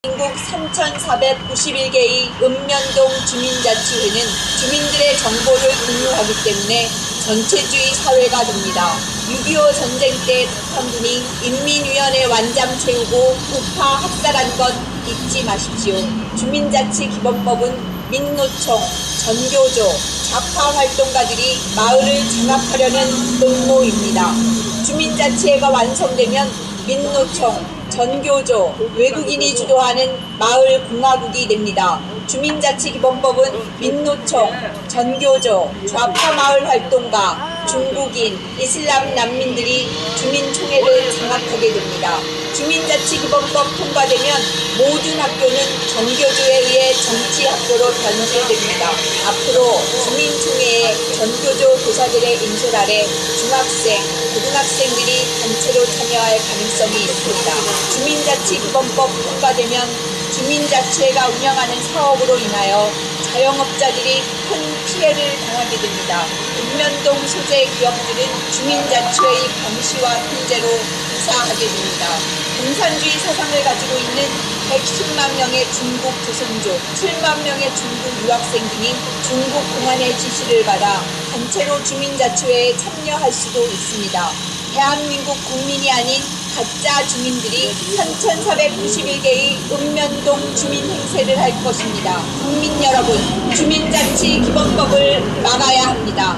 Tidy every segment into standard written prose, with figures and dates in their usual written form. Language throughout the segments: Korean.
전국 3,491개의 읍면동 주민자치회는 주민들의 정보를 공유하기 때문에 전체주의 사회가 됩니다. 6.25 전쟁 때 북한군이 인민위원회 완장 채우고 우파 학살한 것 잊지 마십시오. 주민자치기본법은 민노총, 전교조, 좌파 활동가들이 마을을 장악하려는 음모입니다. 주민자치회가 완성되면 민노총, 전교조, 외국인이 주도하는 마을 공화국이 됩니다. 주민자치기본법은 민노총, 전교조, 좌파 마을 활동가, 중국인, 이슬람 난민들이 주민총회를 장악하게 됩니다. 주민자치기본법 통과되면 모든 학교는 전교조에 의해 정치학교로 변제됩니다. 앞으로 주민총회에 전교조 교사들의 인솔 아래 중학생, 고등학생들이 단체로 참여할 가능성이 있습니다. 주민자치기본법 통과되면 주민자치회가 운영하는 사업으로 인하여 자영업자들이 큰 피해를 당하게 됩니다. 읍면동 소재 기업들은 주민자치회의 감시와 통제로 이사하게 됩니다. 공산주의 사상을 가지고 있는 110만 명의 중국 조선족, 7만 명의 중국 유학생 등이 중국 공안의 지시를 받아 단체로 주민자치회에 참여할 수도 있습니다. 대한민국 국민이 아닌 가짜 주민들이 3,491개의 읍면동 주민 행세를 할 것입니다. 국민 여러분, 주민자치기본법을 막아야 합니다.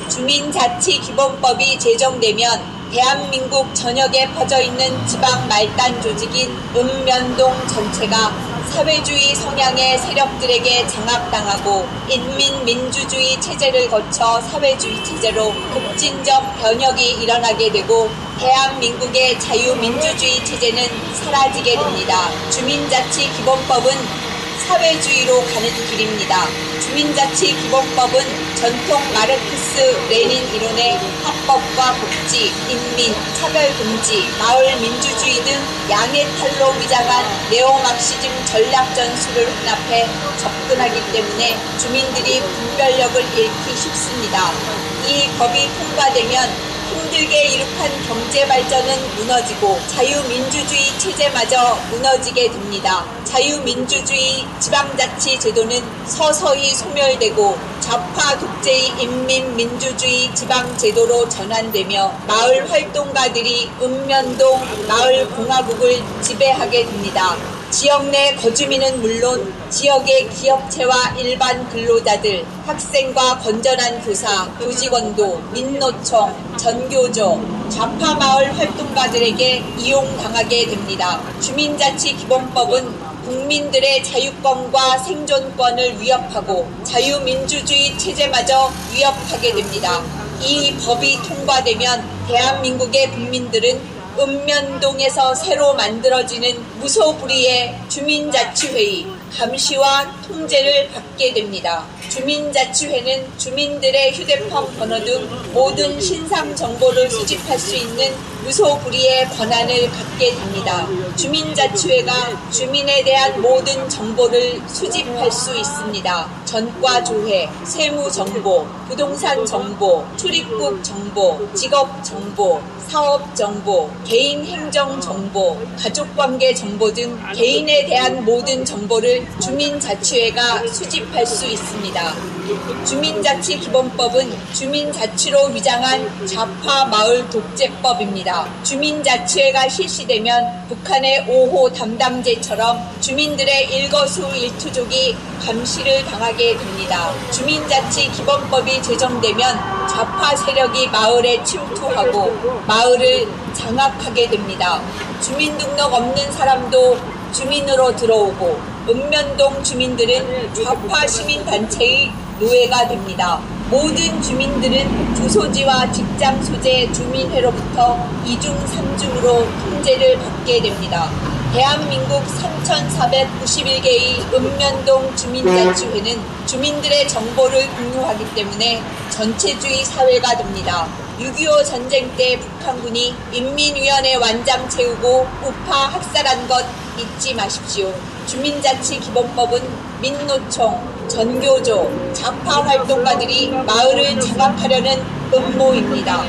주민자치기본법이 제정되면 대한민국 전역에 퍼져있는 지방 말단 조직인 읍면동 전체가 사회주의 성향의 세력들에게 장악당하고 인민민주주의 체제를 거쳐 사회주의 체제로 급진적 변혁이 일어나게 되고 대한민국의 자유민주주의 체제는 사라지게 됩니다. 주민자치기본법은 사회주의로 가는 길입니다. 주민자치기본법은 전통 마르크스 레닌 이론의 합법과 복지, 인민, 차별금지, 마을민주주의 등 양의 탈로 위장한 네오막시즘 전략 전술을 혼합해 접근하기 때문에 주민들이 분별력을 잃기 쉽습니다. 이 법이 통과되면 힘들게 이룩한 경제발전은 무너지고 자유민주주의 체제마저 무너지게 됩니다. 자유민주주의 지방자치 제도는 서서히 소멸되고 좌파 독재의 인민민주주의 지방제도로 전환되며 마을 활동가들이 읍면동 마을공화국을 지배하게 됩니다. 지역 내 거주민은 물론 지역의 기업체와 일반 근로자들, 학생과 건전한 교사, 교직원도 민노총, 전교조, 좌파 마을 활동가들에게 이용당하게 됩니다. 주민자치기본법은 국민들의 자유권과 생존권을 위협하고 자유민주주의 체제마저 위협하게 됩니다. 이 법이 통과되면 대한민국의 국민들은 읍면동에서 새로 만들어지는 무소불위의 주민자치회의 감시와 통제를 받게 됩니다. 주민자치회는 주민들의 휴대폰 번호 등 모든 신상 정보를 수집할 수 있는 무소불위의 권한을 갖게 됩니다. 주민자치회가 주민에 대한 모든 정보를 수집할 수 있습니다. 전과 조회, 세무 정보, 부동산 정보, 출입국 정보, 직업 정보, 사업 정보, 개인 행정 정보, 가족관계 정보 등 개인에 대한 모든 정보를 주민자치회가 수집할 수 있습니다. 주민자치기본법은 주민자치로 위장한 좌파 마을 독재법입니다. 주민자치회가 실시되면 북한의 5호 담당제처럼 주민들의 일거수일투족이 감시를 당하게 됩니다. 주민자치기본법이 제정되면 좌파 세력이 마을에 침투하고 마을을 장악하게 됩니다. 주민등록 없는 사람도 주민으로 들어오고 읍면동 주민들은 좌파 시민단체의 노예가 됩니다. 모든 주민들은 주소지와 직장 소재 주민회로부터 2중 3중으로 통제를 받게 됩니다. 대한민국 3,491개의 읍면동 주민자치회는 주민들의 정보를 공유하기 때문에 전체주의 사회가 됩니다. 6.25 전쟁 때 북한군이 인민위원회 완장 채우고 우파 학살한 것 잊지 마십시오. 주민자치기본법은 민노총, 전교조, 좌파 활동가들이 마을을 장악하려는 음모입니다.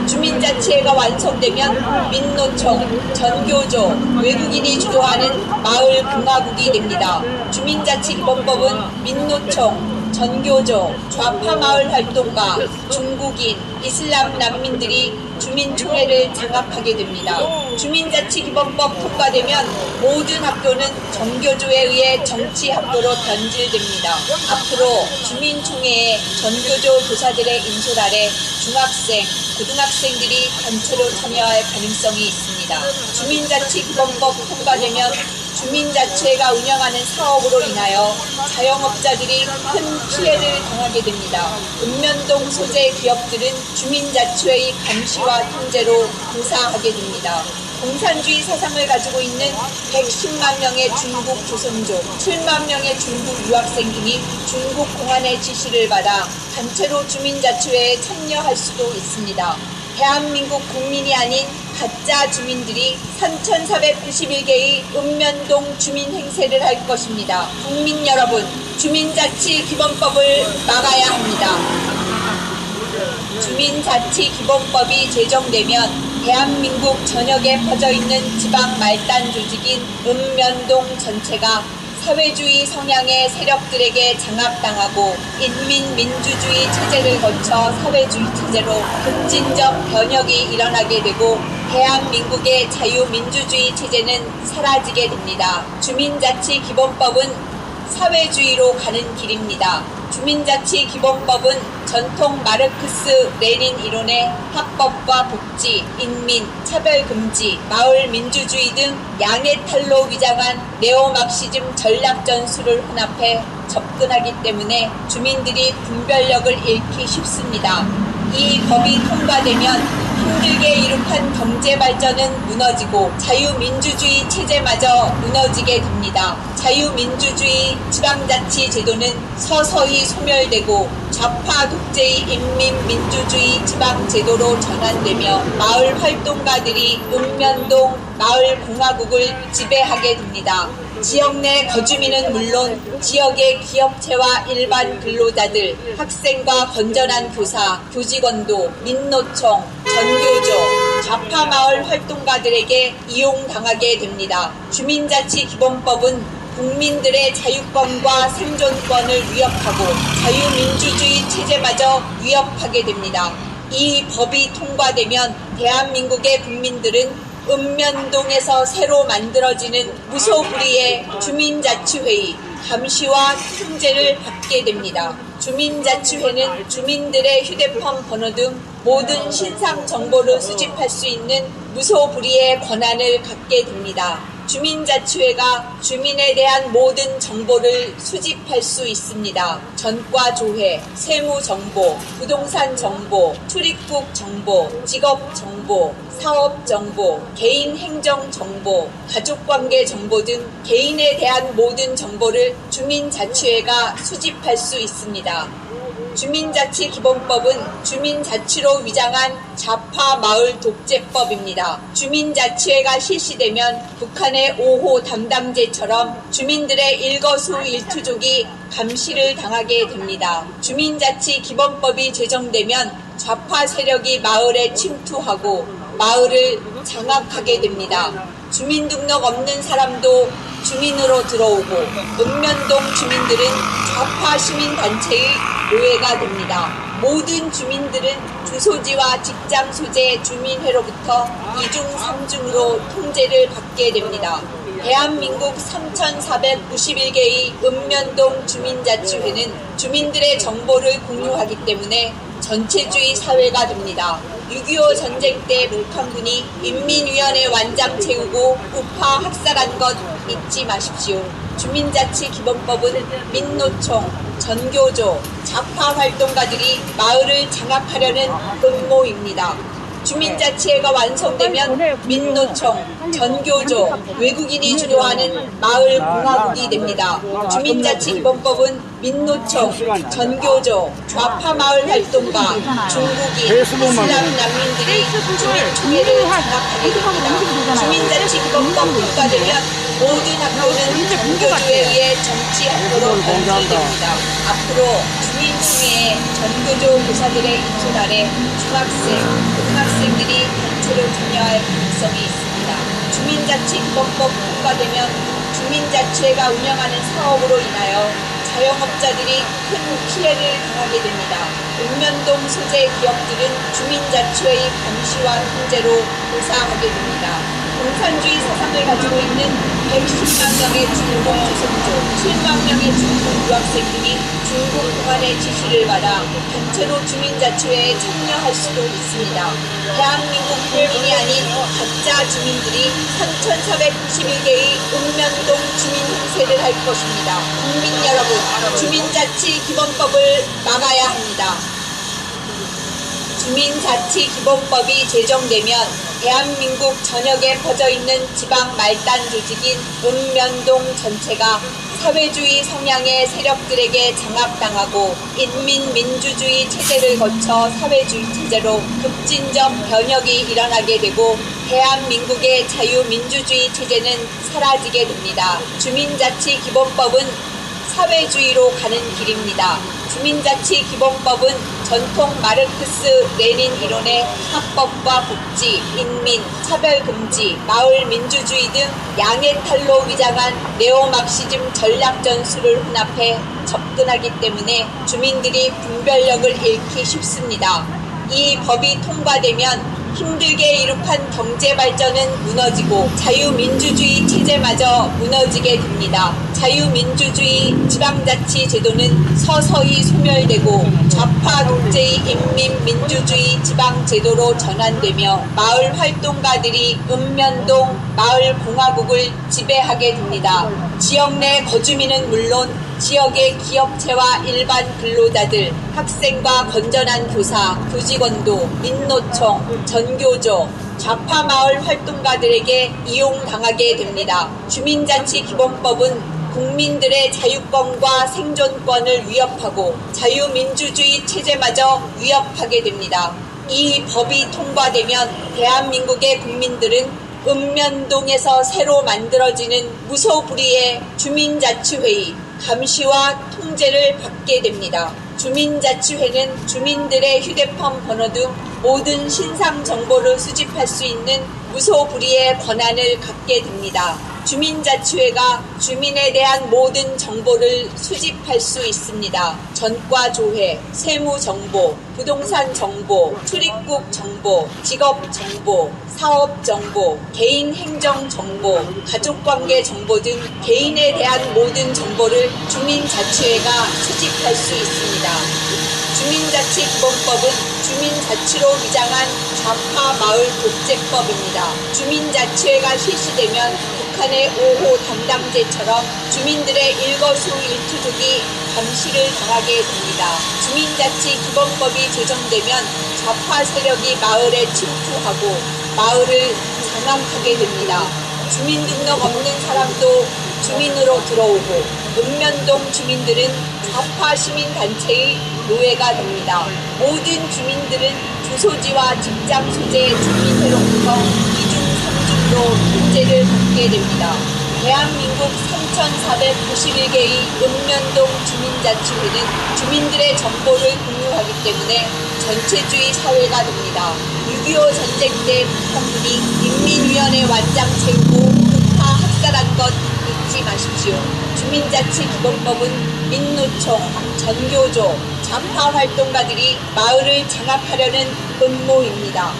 주민자치회가 완성되면 민노총, 전교조, 외국인이 주도하는 마을공화국이 됩니다. 주민자치기본법은 민노총, 전교조, 좌파 마을 활동가, 중국인, 이슬람 난민들이 주민총회를 장악하게 됩니다. 주민자치기본법 통과되면 모든 학교는 전교조에 의해 정치학교로 변질됩니다. 앞으로 주민총회에 전교조 교사들의 인솔 아래 중학생, 고등학생들이 단체로 참여할 가능성이 있습니다. 주민자치기본법 통과되면 주민자치회가 운영하는 사업으로 인하여 자영업자들이 큰 피해를 당하게 됩니다. 읍면동 소재 기업들은 주민자치회의 감시와 통제로 고사하게 됩니다. 공산주의 사상을 가지고 있는 110만 명의 중국 조선족, 7만 명의 중국 유학생 등이 중국 공안의 지시를 받아 단체로 주민자치회에 참여할 수도 있습니다. 대한민국 국민이 아닌 가짜 주민들이 3,491개의 읍면동 주민 행세를 할 것입니다. 국민 여러분, 주민자치기본법을 막아야 합니다. 주민자치기본법이 제정되면 대한민국 전역에 퍼져있는 지방 말단 조직인 읍면동 전체가 사회주의 성향의 세력들에게 장악당하고 인민민주주의 체제를 거쳐 사회주의 체제로 급진적 변혁이 일어나게 되고 대한민국의 자유민주주의 체제는 사라지게 됩니다. 주민자치기본법은 사회주의로 가는 길입니다. 주민자치기본법은 전통 마르크스 레닌 이론의 합법과 복지, 인민, 차별금지, 마을민주주의 등 양의 탈로 위장한 네오막시즘 전략전술을 혼합해 접근하기 때문에 주민들이 분별력을 잃기 쉽습니다. 이 법이 통과되면 힘들게 이룩한 경제발전은 무너지고 자유민주주의 체제마저 무너지게 됩니다. 자유민주주의 지방자치 제도는 서서히 소멸되고 좌파 독재의 인민민주주의 지방제도로 전환되며 마을 활동가들이 읍면동 마을공화국을 지배하게 됩니다. 지역 내 거주민은 물론 지역의 기업체와 일반 근로자들, 학생과 건전한 교사, 교직원도 민노총, 전교조, 좌파 마을 활동가들에게 이용당하게 됩니다. 주민자치기본법은 국민들의 자유권과 생존권을 위협하고 자유민주주의 체제마저 위협하게 됩니다. 이 법이 통과되면 대한민국의 국민들은 읍면동에서 새로 만들어지는 무소불위의 주민자치회의, 감시와 통제를 받게 됩니다. 주민자치회는 주민들의 휴대폰 번호 등 모든 신상 정보를 수집할 수 있는 무소불위의 권한을 갖게 됩니다. 주민자치회가 주민에 대한 모든 정보를 수집할 수 있습니다. 전과 조회, 세무 정보, 부동산 정보, 출입국 정보, 직업 정보, 사업 정보, 개인 행정 정보, 가족관계 정보 등 개인에 대한 모든 정보를 주민자치회가 수집할 수 있습니다. 주민자치기본법은 주민자치로 위장한 좌파 마을 독재법입니다. 주민자치회가 실시되면 북한의 5호 담당제처럼 주민들의 일거수일투족이 감시를 당하게 됩니다. 주민자치기본법이 제정되면 좌파 세력이 마을에 침투하고 마을을 장악하게 됩니다. 주민등록 없는 사람도 주민으로 들어오고 읍면동 주민들은 좌파 시민단체의 노예가 됩니다. 모든 주민들은 주소지와 직장 소재 주민회로부터 2중, 3중으로 통제를 받게 됩니다. 대한민국 3,491개의 읍면동 주민자치회는 주민들의 정보를 공유하기 때문에 전체주의 사회가 됩니다. 6.25 전쟁 때 북한군이 인민위원회 완장 채우고 우파 학살한 것 잊지 마십시오. 주민자치기본법은 민노총, 전교조, 좌파 활동가들이 마을을 장악하려는 음모입니다. 주민자치회가 완성되면 민노총, 전교조, 외국인이 주도하는 마을공화국이 됩니다. 주민자치기본법은 민노총, 전교조, 좌파 마을 활동가, 중국인, 이슬람 난민들이 주민 총회를 장악하게 됩니다. 주민자치기본법 통과되면 모든 학교는 전교조에 의해 정치학교로 변질됩니다. 앞으로 주민총회에 전교조 교사들의 인솔 아래 중학생, 고등학생들이 단체로 참여할 가능성이 있습니다. 주민자치기본법 통과되면 주민자치회가 운영하는 사업으로 인하여 자영업자들이 큰 피해를 당하게 됩니다. 읍면동 소재 기업들은 주민자치회의 감시와 통제로 고사하게 됩니다. 공산주의 사상을 가지고 있는 110만 명의 중국 조선족, 7만 명의 중국 유학생 등이 중국 공안의 지시를 받아 단체로 주민자치회에 참여할 수도 있습니다. 대한민국 국민이 아닌 가짜 주민들이 3,491개의 읍면동 주민 행세를 할 것입니다. 국민 여러분, 주민자치기본법을 막아야 합니다. 주민자치기본법이 제정되면 대한민국 전역에 퍼져있는 지방 말단 조직인 읍면동 전체가 사회주의 성향의 세력들에게 장악당하고 인민민주주의 체제를 거쳐 사회주의 체제로 급진적 변혁이 일어나게 되고 대한민국의 자유민주주의 체제는 사라지게 됩니다. 주민자치기본법은 사회주의로 가는 길입니다. 주민자치기본법은 전통 마르크스 레닌 이론의 합법과 복지, 인민, 차별금지, 마을민주주의 등 양의 탈로 위장한 네오막시즘 전략전술을 혼합해 접근하기 때문에 주민들이 분별력을 잃기 쉽습니다. 이 법이 통과되면 힘들게 이룩한 경제발전은 무너지고 자유민주주의 체제마저 무너지게 됩니다. 자유민주주의 지방자치 제도는 서서히 소멸되고 좌파 독재의 인민민주주의 지방제도로 전환되며 마을 활동가들이 읍면동 마을공화국을 지배하게 됩니다. 지역 내 거주민은 물론 지역의 기업체와 일반 근로자들, 학생과 건전한 교사, 교직원도 민노총, 전교조, 좌파 마을 활동가들에게 이용당하게 됩니다. 주민자치기본법은 국민들의 자유권과 생존권을 위협하고 자유민주주의 체제마저 위협하게 됩니다. 이 법이 통과되면 대한민국의 국민들은 읍면동에서 새로 만들어지는 무소불위의 주민자치회의, 감시와 통제를 받게 됩니다. 주민자치회는 주민들의 휴대폰 번호 등 모든 신상 정보를 수집할 수 있는 무소불위의 권한을 갖게 됩니다. 주민자치회가 주민에 대한 모든 정보를 수집할 수 있습니다. 전과 조회, 세무 정보, 부동산 정보, 출입국 정보, 직업 정보, 사업 정보, 개인 행정 정보, 가족관계 정보 등 개인에 대한 모든 정보를 주민자치회가 수집할 수 있습니다. 주민자치기본법은 주민자치로 위장한 좌파 마을 독재법입니다. 주민자치회가 실시되면 북한의 5호 담당제처럼 주민들의 일거수일투족이 감시를 당하게 됩니다. 주민자치기본법이 제정되면 좌파 세력이 마을에 침투하고 마을을 장악하게 됩니다. 주민등록 없는 사람도 주민으로 들어오고 읍면동 주민들은 좌파 시민단체의 노예가 됩니다. 모든 주민들은 주소지와 직장 소재의 주민회로부터 2중, 3중으로 통제를 받게 됩니다. 대한민국 3,491개의 읍면동 주민자치회는 주민들의 정보를 공유하기 때문에 전체주의 사회가 됩니다. 6.25 전쟁 때 북한군이 인민위원회 완장 채우고 흑파 학살한 것 잊지 마십시오. 주민자치기본법은 민노총, 전교조, 좌파 활동가들이 마을을 장악하려는 음모입니다.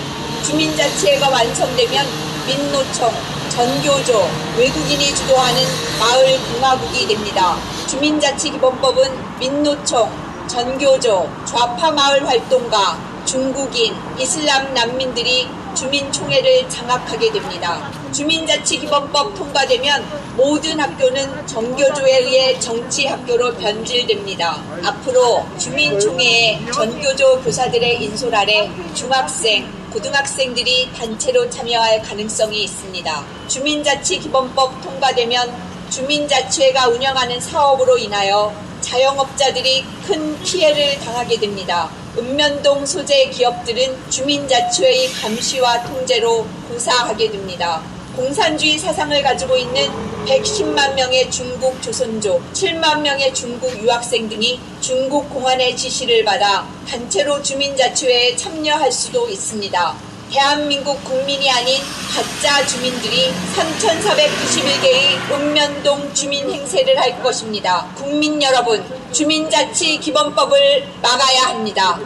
주민자치회가 완성되면 민노총, 전교조, 외국인이 주도하는 마을 공화국이 됩니다. 주민자치기본법은 민노총, 전교조, 좌파 마을 활동가, 중국인, 이슬람 난민들이 주민총회를 장악하게 됩니다. 주민자치기본법 통과되면 모든 학교는 전교조에 의해 정치학교로 변질됩니다. 앞으로 주민총회에 전교조 교사들의 인솔 아래 중학생, 고등학생들이 단체로 참여할 가능성이 있습니다. 주민자치기본법 통과되면 주민자치회가 운영하는 사업으로 인하여 자영업자들이 큰 피해를 당하게 됩니다. 읍면동 소재 기업들은 주민자치회의 감시와 통제로 고사하게 됩니다. 공산주의 사상을 가지고 있는 110만 명의 중국 조선족, 7만 명의 중국 유학생 등이 중국 공안의 지시를 받아 단체로 주민자치회에 참여할 수도 있습니다. 대한민국 국민이 아닌 가짜 주민들이 3,491개의 읍면동 주민 행세를 할 것입니다. 국민 여러분, 주민자치기본법을 막아야 합니다.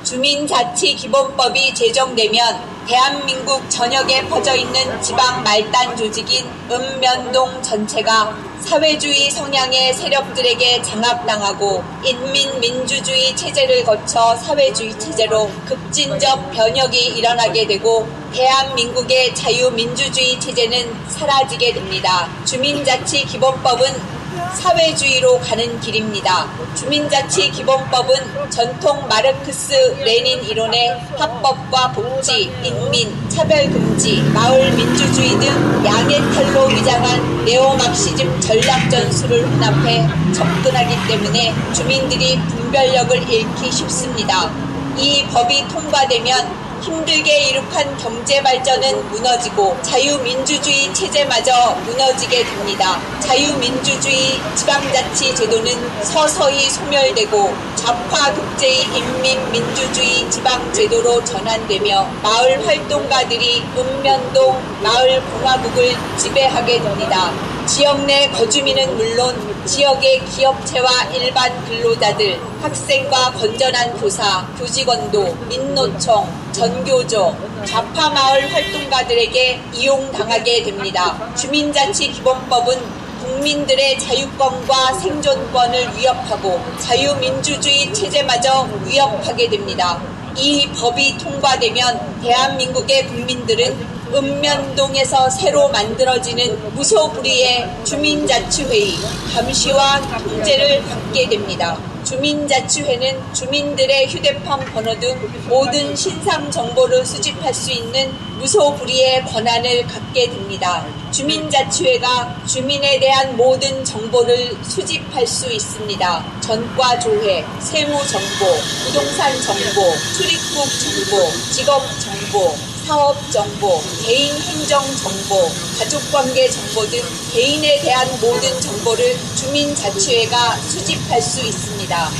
주민자치기본법이 제정되면 대한민국 전역에 퍼져있는 지방 말단 조직인 읍면동 전체가 사회주의 성향의 세력들에게 장악당하고 인민민주주의 체제를 거쳐 사회주의 체제로 급진적 변혁이 일어나게 되고 대한민국의 자유민주주의 체제는 사라지게 됩니다. 주민자치기본법은 사회주의로 가는 길입니다. 주민자치기본법은 전통 마르크스 레닌 이론의 합법과 복지, 인민, 차별금지, 마을민주주의 등 양의 탈로 위장한 네오막시즘 전략전술을 혼합해 접근하기 때문에 주민들이 분별력을 잃기 쉽습니다. 이 법이 통과되면 힘들게 이룩한 경제발전은 무너지고 자유민주주의 체제마저 무너지게 됩니다. 자유민주주의 지방자치 제도는 서서히 소멸되고 좌파 독재의 인민민주주의 지방제도로 전환되며 마을 활동가들이 읍면동 마을공화국을 지배하게 됩니다. 지역 내 거주민은 물론 지역의 기업체와 일반 근로자들, 학생과 건전한 교사, 교직원도, 민노총, 전교조, 좌파 마을 활동가들에게 이용당하게 됩니다. 주민자치기본법은 국민들의 자유권과 생존권을 위협하고 자유민주주의 체제마저 위협하게 됩니다. 이 법이 통과되면 대한민국의 국민들은 읍면동에서 새로 만들어지는 무소불위의 주민자치회의, 감시와 통제를 받게 됩니다. 주민자치회는 주민들의 휴대폰 번호 등 모든 신상 정보를 수집할 수 있는 무소불위의 권한을 갖게 됩니다. 주민자치회가 주민에 대한 모든 정보를 수집할 수 있습니다. 전과 조회, 세무 정보, 부동산 정보, 출입국 정보, 직업 정보, 사업 정보, 개인 행정 정보, 가족관계 정보 등 개인에 대한 모든 정보를 주민자치회가 수집할 수 있습니다.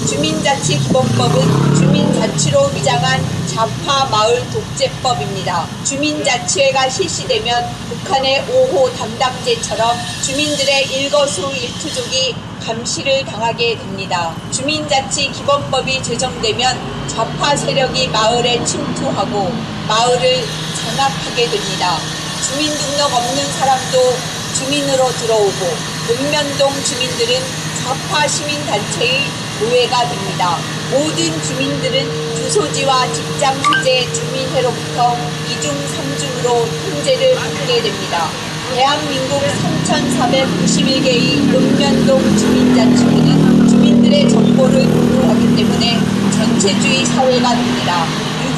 주민자치기본법은 주민자치로 위장한 좌파 마을 독재법입니다. 주민자치회가 실시되면 북한의 5호 담당제처럼 주민들의 일거수일투족이 감시를 당하게 됩니다. 주민자치기본법이 제정되면 좌파 세력이 마을에 침투하고 마을을 장악하게 됩니다. 주민등록 없는 사람도 주민으로 들어오고 읍면동 주민들은 좌파 시민단체의 노예가 됩니다. 모든 주민들은 주소지와 직장 소재 주민회로부터 2중 3중으로 통제를 받게 됩니다. 대한민국 3,491개의 읍면동 주민자치회는 주민들의 정보를 공유하기 때문에 전체주의 사회가 됩니다.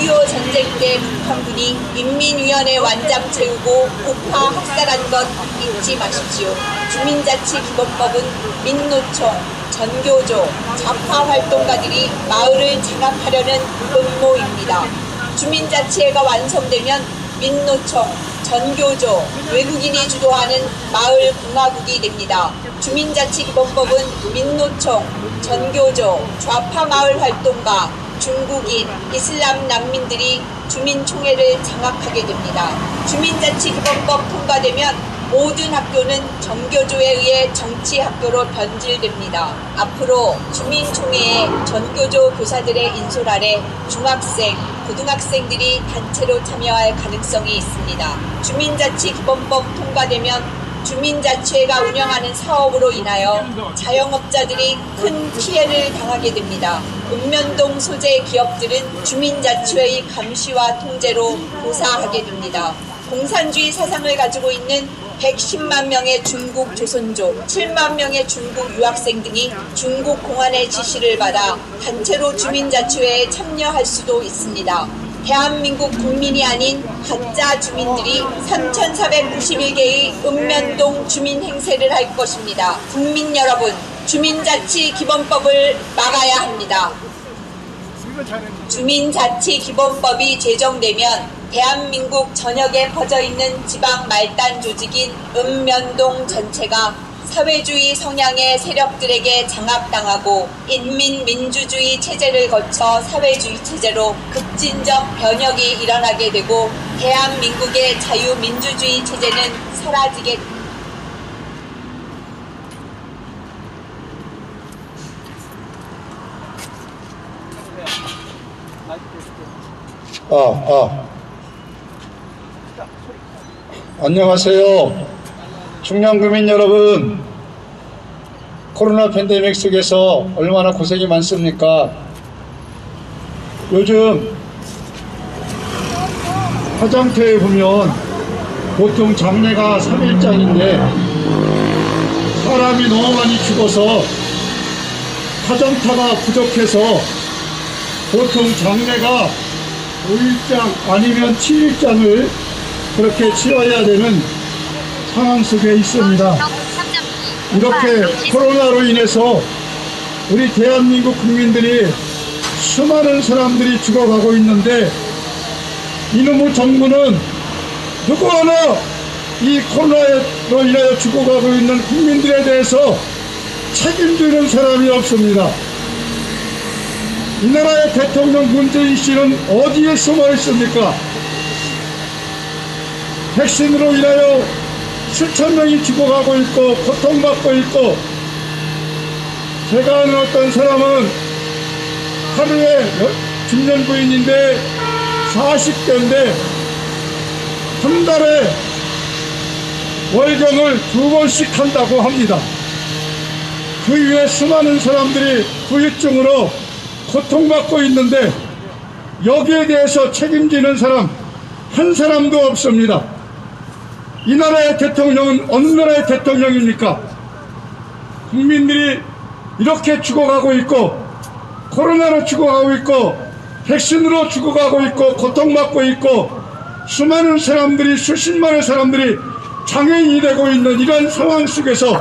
6.25 전쟁 때 북한군이 인민위원회 완장 채우고 우파 학살한 것 잊지 마십시오. 주민자치기본법은 민노총, 전교조, 좌파 활동가들이 마을을 장악하려는 음모입니다. 주민자치회가 완성되면 민노총, 전교조, 외국인이 주도하는 마을 공화국이 됩니다. 주민자치기본법은 민노총, 전교조, 좌파 마을 활동가, 중국인, 이슬람 난민들이 주민총회를 장악하게 됩니다. 주민자치기본법 통과되면 모든 학교는 전교조에 의해 정치학교로 변질됩니다. 앞으로 주민총회에 전교조 교사들의 인솔 아래 중학생, 고등학생들이 단체로 참여할 가능성이 있습니다. 주민자치기본법 통과되면 주민자치회가 운영하는 사업으로 인하여 자영업자들이 큰 피해를 당하게 됩니다. 읍면동 소재 기업들은 주민자치회의 감시와 통제로 고사하게 됩니다. 공산주의 사상을 가지고 있는 110만 명의 중국 조선족, 7만 명의 중국 유학생 등이 중국 공안의 지시를 받아 단체로 주민자치회에 참여할 수도 있습니다. 대한민국 국민이 아닌 가짜 주민들이 3,491개의 읍면동 주민 행세를 할 것입니다. 국민 여러분, 주민자치기본법을 막아야 합니다. 주민자치기본법이 제정되면 대한민국 전역에 퍼져있는 지방 말단 조직인 읍면동 전체가 사회주의 성향의 세력들에게 장악당하고 인민민주주의 체제를 거쳐 사회주의 체제로 급진적 변혁이 일어나게 되고 대한민국의 자유민주주의 체제는 사라지게 됩니다. 안녕하세요. 중량구민 여러분, 코로나 팬데믹 속에서 얼마나 고생이 많습니까? 요즘 화장터에 보면 보통 장례가 3일장인데 사람이 너무 많이 죽어서 화장터가 부족해서 보통 장례가 5일장 아니면 7일장을 그렇게 치러야 되는 상황 속에 있습니다. 이렇게 코로나로 인해서 우리 대한민국 국민들이 수많은 사람들이 죽어가고 있는데 이놈의 정부는 누구 하나 이 코로나로 인하여 죽어가고 있는 국민들에 대해서 책임지는 사람이 없습니다. 이 나라의 대통령 문재인 씨는 어디에 숨어 있습니까? 백신으로 인하여 수천 명이 죽어가고 있고 고통받고 있고, 제가 아는 어떤 사람은 하루에 중년 부인인데 40대인데 한 달에 월경을 2번씩 한다고 합니다. 그 위에 수많은 사람들이 후유증으로 고통받고 있는데 여기에 대해서 책임지는 사람 한 사람도 없습니다. 이 나라의 대통령은 어느 나라의 대통령입니까? 국민들이 이렇게 죽어가고 있고, 코로나로 죽어가고 있고, 백신으로 죽어가고 있고, 고통받고 있고, 수많은 사람들이, 수십만의 사람들이 장애인이 되고 있는 이런 상황 속에서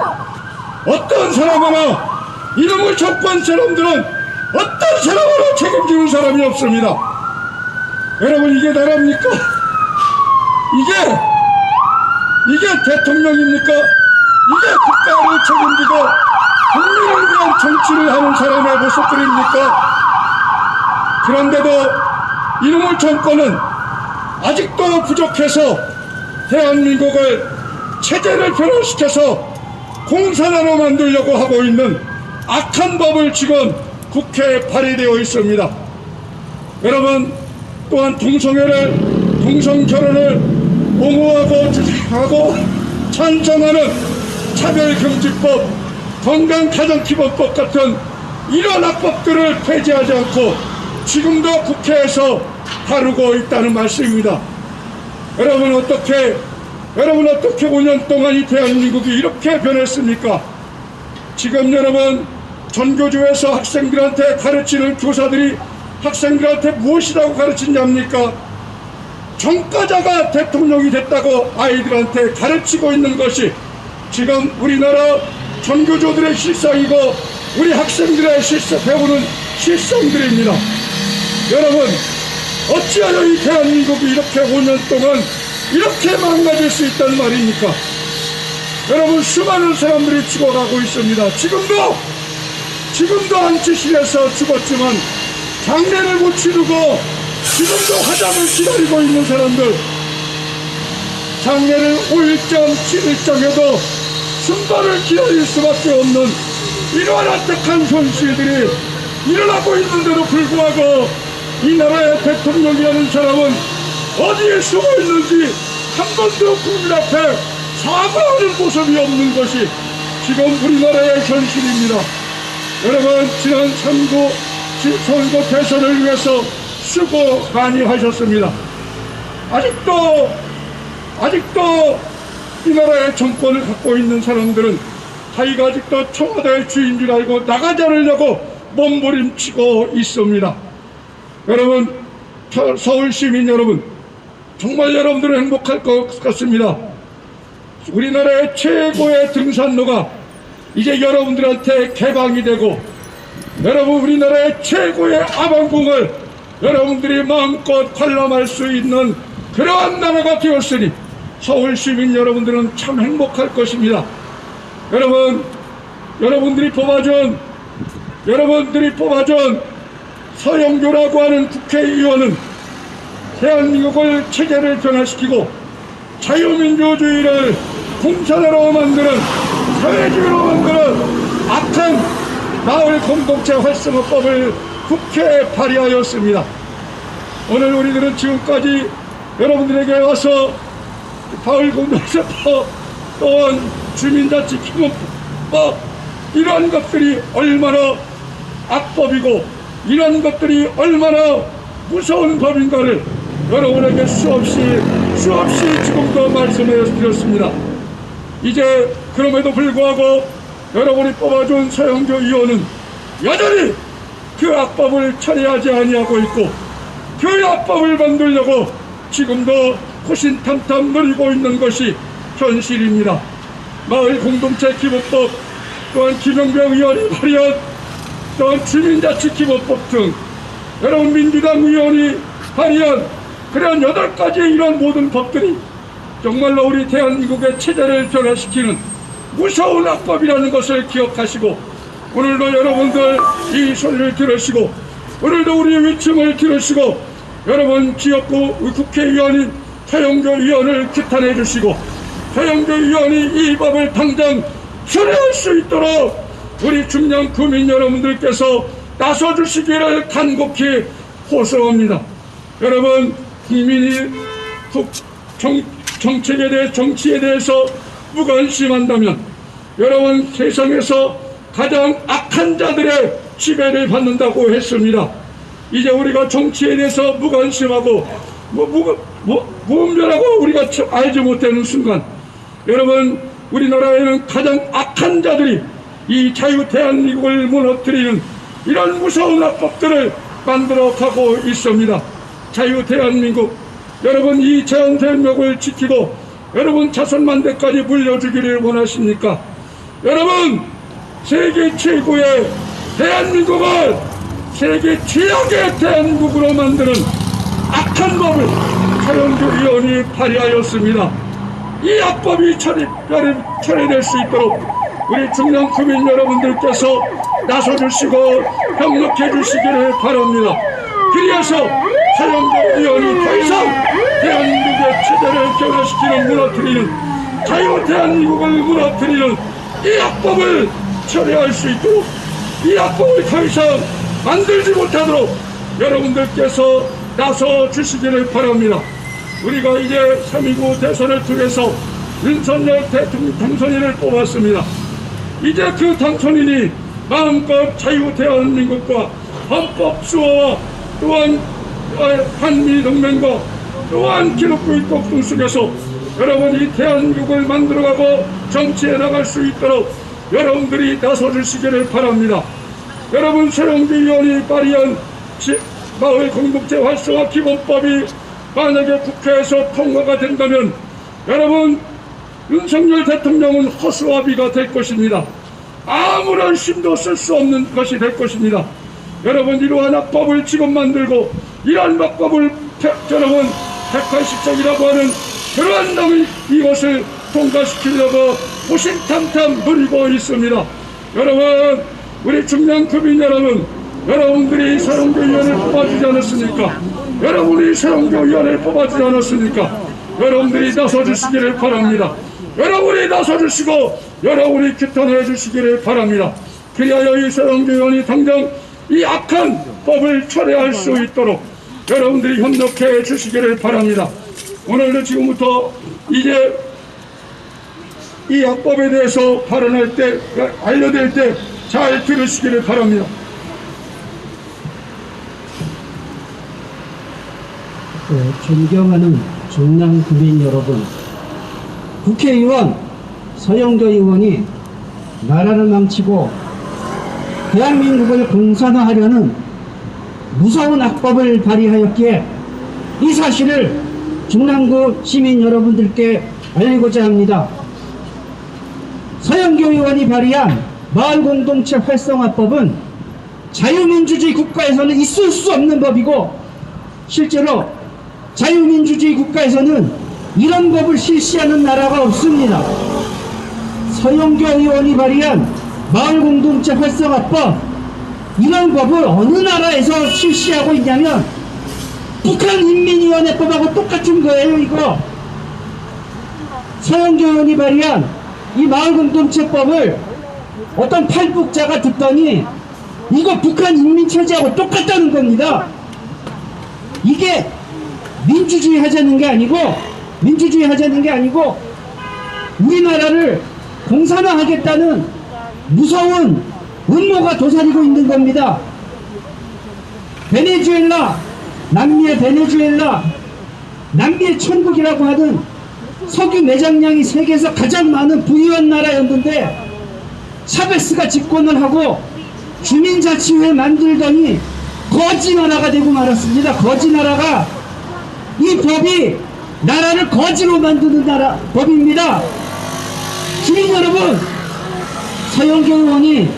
어떤 사람 하나, 이놈의 정권 사람들은 어떤 사람 하나 책임지는 사람이 없습니다. 여러분, 이게 나라입니까? 이게 대통령입니까? 이게 국가를 책임지고 국민을 위한 정치를 하는 사람의 모습들입니까? 그런데도 이놈의 정권은 아직도 부족해서 대한민국을 체제를 변화시켜서 공산화로 만들려고 하고 있는 악한 법을 지금 국회에 발의되어 있습니다. 여러분, 또한 동성결혼을 옹호하고 주장하고 찬성하는 차별금지법, 건강가정기본법 같은 이런 악법들을 폐지하지 않고 지금도 국회에서 다루고 있다는 말씀입니다. 여러분 어떻게 5년 동안 이 대한민국이 이렇게 변했습니까? 지금 여러분, 전교조에서 학생들한테 가르치는 교사들이 학생들한테 무엇이라고 가르치냐입니까? 전과자가 대통령이 됐다고 아이들한테 가르치고 있는 것이 지금 우리나라 전교조들의 실상이고 우리 학생들의 배우는 실상들입니다. 여러분, 어찌하여 이 대한민국이 이렇게 5년 동안 이렇게 망가질 수 있단 말입니까? 여러분, 수많은 사람들이 죽어가고 있습니다. 지금도 안치실에서 죽었지만 장례를 못 치르고 지금도 화장을 기다리고 있는 사람들, 장례를 5일장, 7일장에도 순발을 기다릴 수밖에 없는 이러한 안타까운 현실들이 일어나고 있는데도 불구하고 이 나라의 대통령이라는 사람은 어디에 숨어 있는지 한 번도 국민 앞에 사과하는 모습이 없는 것이 지금 우리나라의 현실입니다. 여러분, 지난 선거 대선을 위해서 수고 많이 하셨습니다. 아직도 이 나라의 정권을 갖고 있는 사람들은 자기가 아직도 청와대의 주인 줄 알고 나가지 않으려고 몸부림치고 있습니다. 여러분, 서울 시민 여러분, 정말 여러분들은 행복할 것 같습니다. 우리나라의 최고의 등산로가 이제 여러분들한테 개방이 되고, 여러분 우리나라의 최고의 아방궁을 여러분들이 마음껏 관람할 수 있는 그러한 나라가 되었으니 서울 시민 여러분들은 참 행복할 것입니다. 여러분, 여러분들이 뽑아준 서영교라고 하는 국회의원은 대한민국을 체제를 변화시키고 자유민주주의를 공산화로 만드는, 사회주의로 만드는 악한 마을 공동체 활성화법을 국회에 발의하였습니다. 오늘 우리들은 지금까지 여러분들에게 와서 마을 공동체법 또한 주민자치기본법 이러한 것들이 얼마나 악법이고 이런 것들이 얼마나 무서운 법인가를 여러분에게 수없이 지금도 말씀해 드렸습니다. 이제 그럼에도 불구하고 여러분이 뽑아준 서영교 의원은 여전히 그 악법을 처리하지 아니하고 있고 그 악법을 만들려고 지금도 호신탐탐 노리고 있는 것이 현실입니다. 마을 공동체 기본법, 또한 김영병 의원이 발의한 또한 주민자치기본법 등 여러분 민주당 의원이 발의한 그런 8가지 이런 모든 법들이 정말로 우리 대한민국의 체제를 변화시키는 무서운 악법이라는 것을 기억하시고, 오늘도 여러분들 이 소리를 들으시고 오늘도 우리의 외침을 들으시고 여러분 지역구 국회의원인 서영교 의원을 규탄해 주시고 서영교 의원이 이 법을 당장 처리할 수 있도록 우리 중량 구민 여러분들께서 나서주시기를 간곡히 호소합니다. 여러분, 국민이 정치에 대해서 무관심한다면 여러분 세상에서 가장 악한 자들의 지배를 받는다고 했습니다. 이제 우리가 정치에 대해서 무관심하고 무분별하고 우리가 알지 못하는 순간 여러분 우리나라에는 가장 악한 자들이 이 자유 대한민국을 무너뜨리는 이런 무서운 악법들을 만들어가고 있습니다. 자유 대한민국, 여러분 이 자유 대한민국을 지키고 여러분 자손만대까지 물려주기를 원하십니까? 여러분 세계 최고의 대한민국을 세계 최악의 대한민국으로 만드는 악한 법을 서영교 의원이 발의하였습니다. 이 악법이 처리될 수 있도록 우리 중량 구민 여러분들께서 나서주시고 협력해 주시기를 바랍니다. 그리해서 서영교 의원이 더 이상 대한민국의 체제를 변화시키는 무너뜨리는 자유 대한민국을 무너뜨리는 이 악법을 처리할 수 있도록 이 악법을 더 이상 만들지 못하도록 여러분들께서 나서 주시기를 바랍니다. 우리가 이제 3.19 대선을 통해서 윤석열 대통령 당선인을 뽑았습니다. 이제 그 당선인이 마음껏 자유 대한민국과 헌법 수호와 또한 한미동맹과 또한 기독교 입국 속에서 여러분이 대한민국을 만들어가고 정치에 나갈 수 있도록 여러분들이 나서주시기를 바랍니다. 여러분 서영교 의원이 발의한 마을 공동체 활성화 기본법이 만약에 국회에서 통과가 된다면 여러분 윤석열 대통령은 허수아비가 될 것입니다. 아무런 힘도 쓸 수 없는 것이 될 것입니다. 여러분 이러한 악법을 지금 만들고 이러한 악법을 여러분 180석이라고 하는 그러한 놈이 이것을 통과시키려고 호신탐탐 노리고 있습니다. 여러분 우리 중량 구민 여러분, 여러분들이 서영교 의원을 뽑아주지 않았습니까? 여러분이 서영교 의원을 뽑아주지 않았습니까? 여러분들이 나서주시기를 바랍니다. 여러분이 나서주시고 여러분이 규탄해 주시기를 바랍니다. 그리하여 이 서영교 의원이 당장 이 악한 법을 철회할 수 있도록 여러분들이 협력해 주시기를 바랍니다. 오늘도 지금부터 이제 이 악법에 대해서 발언할 때 알려드릴 때 잘 들으시기를 바랍니다. 존경하는 중량 국민 여러분, 국회의원 서영교 의원이 나라를 망치고 대한민국을 공산화하려는 무서운 악법을 발의하였기에 이 사실을 중랑구 시민 여러분들께 알리고자 합니다. 서영교 의원이 발의한 마을공동체 활성화법은 자유민주주의 국가에서는 있을 수 없는 법이고, 실제로 자유민주주의 국가에서는 이런 법을 실시하는 나라가 없습니다. 서영교 의원이 발의한 마을공동체 활성화법, 이런 법을 어느 나라에서 실시하고 있냐면 북한인민위원회법하고 똑같은 거예요. 이거 서영교 의원이 발의한 이 마을공동체법을 어떤 탈북자가 듣더니 이거 북한 인민체제하고 똑같다는 겁니다. 이게 민주주의 하자는 게 아니고 우리나라를 공산화하겠다는 무서운 음모가 도사리고 있는 겁니다. 베네수엘라, 남미의 베네수엘라, 남미의 천국이라고 하는 석유 매장량이 세계에서 가장 많은 부유한 나라였는데 차베스가 집권을 하고 주민자치회 만들더니 거지 나라가 되고 말았습니다. 거지 나라가, 이 법이 나라를 거지로 만드는 법입니다. 시민 여러분, 서영교 의원이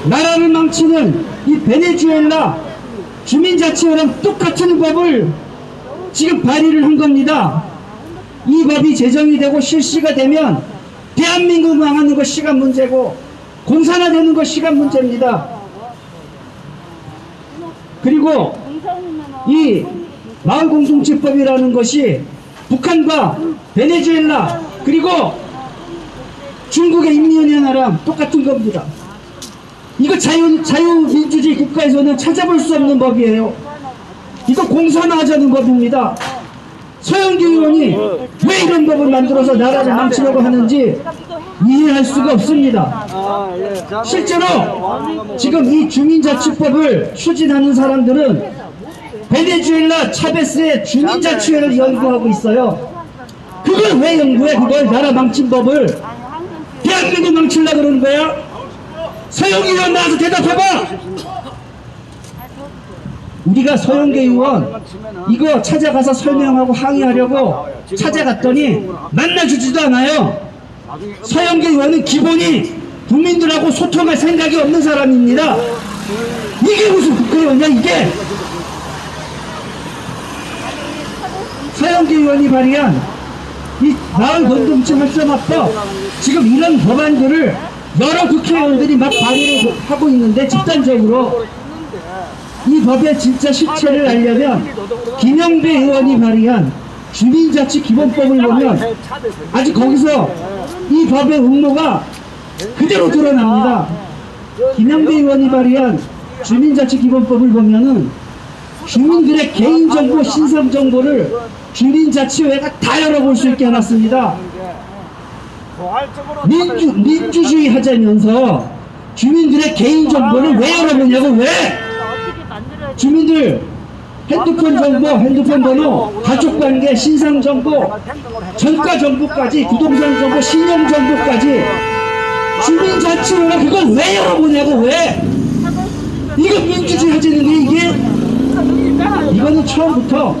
나라를 망치는 이 베네수엘라 주민자치회랑 똑같은 법을 지금 발의를 한 겁니다. 이 법이 제정이 되고 실시가 되면 대한민국 망하는 것 시간 문제고 공산화되는 것 시간 문제입니다. 그리고 이 마을공동체법이라는 것이 북한과 베네수엘라 그리고 중국의 인민위원회랑 똑같은 겁니다. 이거 자유민주주의 국가에서는 찾아볼 수 없는 법이에요. 이거 공산화하자는 법입니다. 서영교 의원이 왜 이런 법을 만들어서 나라를 망치려고 하는지 이해할 수가 없습니다. 실제로 지금 이 주민자치법을 추진하는 사람들은 베네수엘라 차베스의 주민자치회를 연구하고 있어요. 그걸 왜 연구해? 그걸 나라 망친 법을 대한민국 망치려고 그러는 거야? 서영교 의원 나와서 대답해봐! 우리가 서영교 의원 이거 찾아가서 설명하고 항의하려고 찾아갔더니 만나주지도 않아요. 서영교 의원은 기본이 국민들하고 소통할 생각이 없는 사람입니다. 이게 무슨 국회의원이야 이게? 서영교 의원이 발의한 이 마을공동체 활성화법, 지금 이런 법안들을 여러 국회의원들이 막 발의를 하고 있는데 집단적으로 이 법의 진짜 실체를 알려면 김영배 의원이 발의한 주민자치 기본법을 보면 아직 거기서 이 법의 음모가 그대로 드러납니다. 김영배 의원이 발의한 주민자치 기본법을 보면은 주민들의 개인정보, 신상정보를 주민자치회가 다 열어볼 수 있게 해놨습니다. 민주주의 하자면서 주민들의 개인정보를 왜 열어보냐고. 왜? 주민들 핸드폰 정보, 핸드폰 번호, 가족관계, 신상정보, 전과정보까지, 부동산 정보, 신용정보까지 주민자치회가 그걸 왜 열어보냐고. 왜? 이거 민주주의 하자는 게 이게? 이거는 처음부터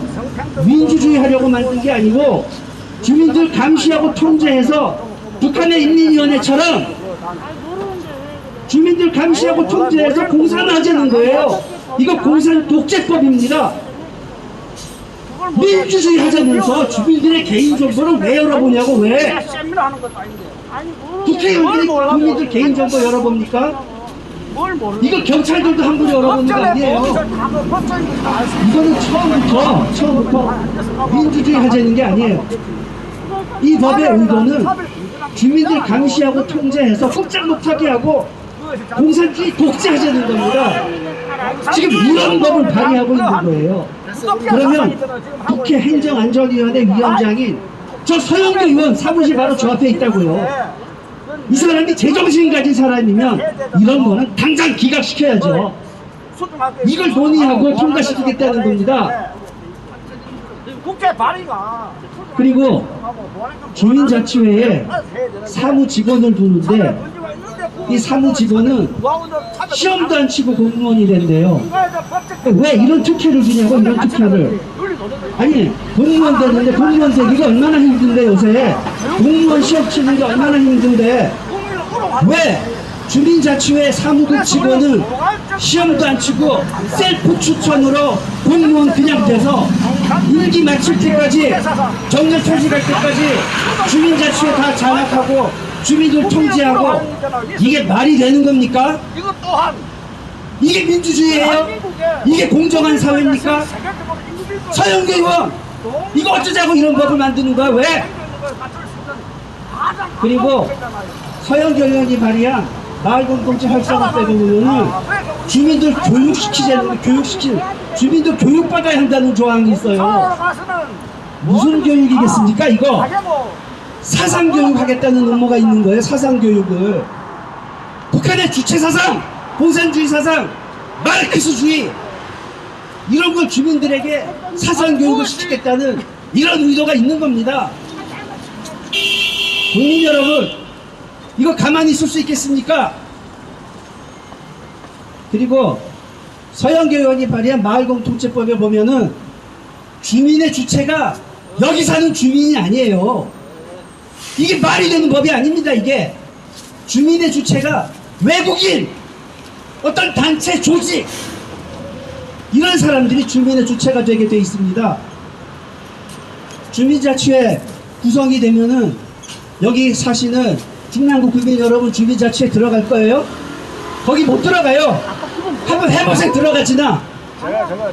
민주주의 하려고 만든 게 아니고 주민들 감시하고 통제해서 북한의 인민위원회처럼 주민들 감시하고 통제해서 공산화하자는 거예요. 이거 공산 독재법입니다. 민주주의 하자면서 주민들의 개인정보를 왜 열어보냐고. 왜? 국회의원들이 국민들 개인정보 열어봅니까? 이거 경찰들도 함부로 열어보는 거 아니에요. 이거는 처음부터 민주주의 하자는 게 아니에요. 이 법의 의도는 주민들 감시하고 통제해서 꼼짝 못하게 하고 공산주의 독재하자는 겁니다. 지금 이런 법을 발의하고 있는 거예요. 그러면 국회 행정안전위원회 위원장인 저 서영교 의원 사무실 바로 저 앞에 있다고요. 이 사람이 제정신 가진 사람이면 이런 거는 당장 기각시켜야죠. 이걸 논의하고 통과시키겠다는 겁니다. 국제 발의가 그리고 주민자치회에 사무 직원을 두는데 이 사무 직원은 시험도 안 치고 공무원이 된대요. 왜 이런 특혜를 주냐고, 이런 특혜를. 아니, 공무원 되는데, 공무원 되기가 얼마나 힘든데, 요새. 공무원 시험 치는 게 얼마나 힘든데, 왜 주민자치회 사무국 직원은 시험도 안 치고 셀프 추천으로 공무원 그냥 돼서 임기 마칠 때까지, 정년 퇴직할 때까지 주민자치회 다 장악하고 주민들 통제하고, 이게 말이 되는 겁니까? 이것 또한 이게 민주주의예요? 이게 공정한 사회입니까? 서영교 의원, 이거 어쩌자고 이런 법을 만드는 거야? 왜? 그리고 서영교 의원이 발의한 마을공동체 활성화 때 보면은 주민들 주민들 교육받아야 한다는 조항이 있어요. 무슨 교육이겠습니까, 이거? 사상교육 하겠다는 음모가 있는 거예요. 사상교육을. 북한의 주체사상, 공산주의 사상, 마르크스주의, 이런 걸 주민들에게 사상교육을 시키겠다는 이런 의도가 있는 겁니다. 국민 여러분, 이거 가만히 있을 수 있겠습니까? 그리고 서영교 의원이 발의한 마을공동체법에 보면은 주민의 주체가 여기 사는 주민이 아니에요. 이게 말이 되는 법이 아닙니다. 이게 주민의 주체가 외국인, 어떤 단체, 조직, 이런 사람들이 주민의 주체가 되게 돼 있습니다. 주민자치회 구성이 되면은 여기 사시는 중랑구 국민 여러분, 주민자치회 들어갈 거예요? 거기 못 들어가요. 한번 해보세요. 들어가지나.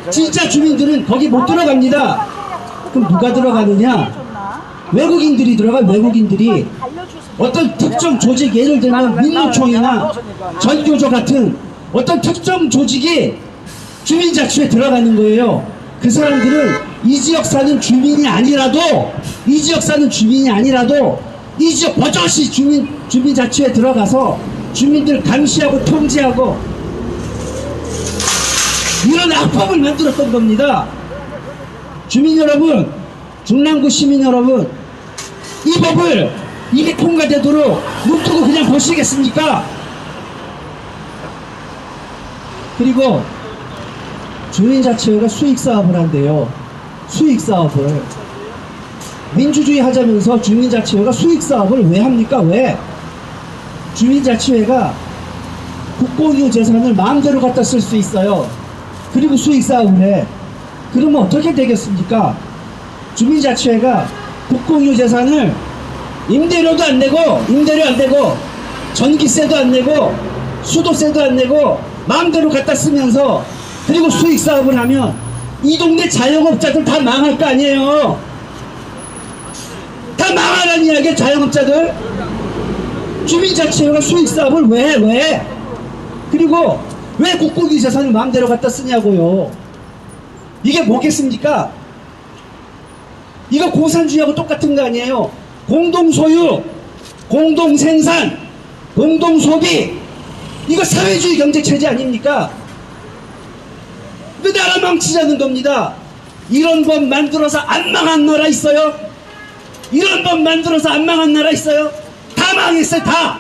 진짜 주민들은 거기 못 들어갑니다. 그럼 누가 들어가느냐? 외국인들이 들어가. 외국인들이 어떤 특정 조직, 예를 들면 민노총이나 전교조 같은 어떤 특정 조직이 주민자치회에 들어가는 거예요. 그 사람들은 이 지역 사는 주민이 아니라도, 이 지역 사는 주민이 아니라도 이 지역 버젓이 주민자치회에 들어가서 주민들 감시하고 통제하고 이런 악법을 만들었던 겁니다. 주민 여러분, 중랑구 시민 여러분, 이 법을 이게 통과되도록 눈 뜨고 그냥 보시겠습니까? 그리고 주민자치회가 수익사업을 한대요. 수익사업을. 민주주의 하자면서 주민자치회가 수익사업을 왜 합니까? 왜? 주민자치회가 국공유 재산을 마음대로 갖다 쓸 수 있어요. 그리고 수익사업을 해. 그러면 어떻게 되겠습니까? 주민자치회가 국공유 재산을 임대료도 안 내고, 임대료 안 내고, 전기세도 안 내고, 수도세도 안 내고, 마음대로 갖다 쓰면서, 그리고 수익사업을 하면 이 동네 자영업자들 다 망할 거 아니에요. 다 망하라는 이야기야, 자영업자들. 주민자치회가 수익사업을 왜? 그리고 왜 국공유 재산을 마음대로 갖다 쓰냐고요. 이게 뭐겠습니까? 이거 공산주의하고 똑같은 거 아니에요. 공동소유, 공동생산, 공동소비, 이거 사회주의 경제체제 아닙니까? 그 나라 망치자는 겁니다. 이런 법 만들어서 안 망한 나라 있어요? 이런 법 만들어서 안 망한 나라 있어요? 다 망했어요. 다.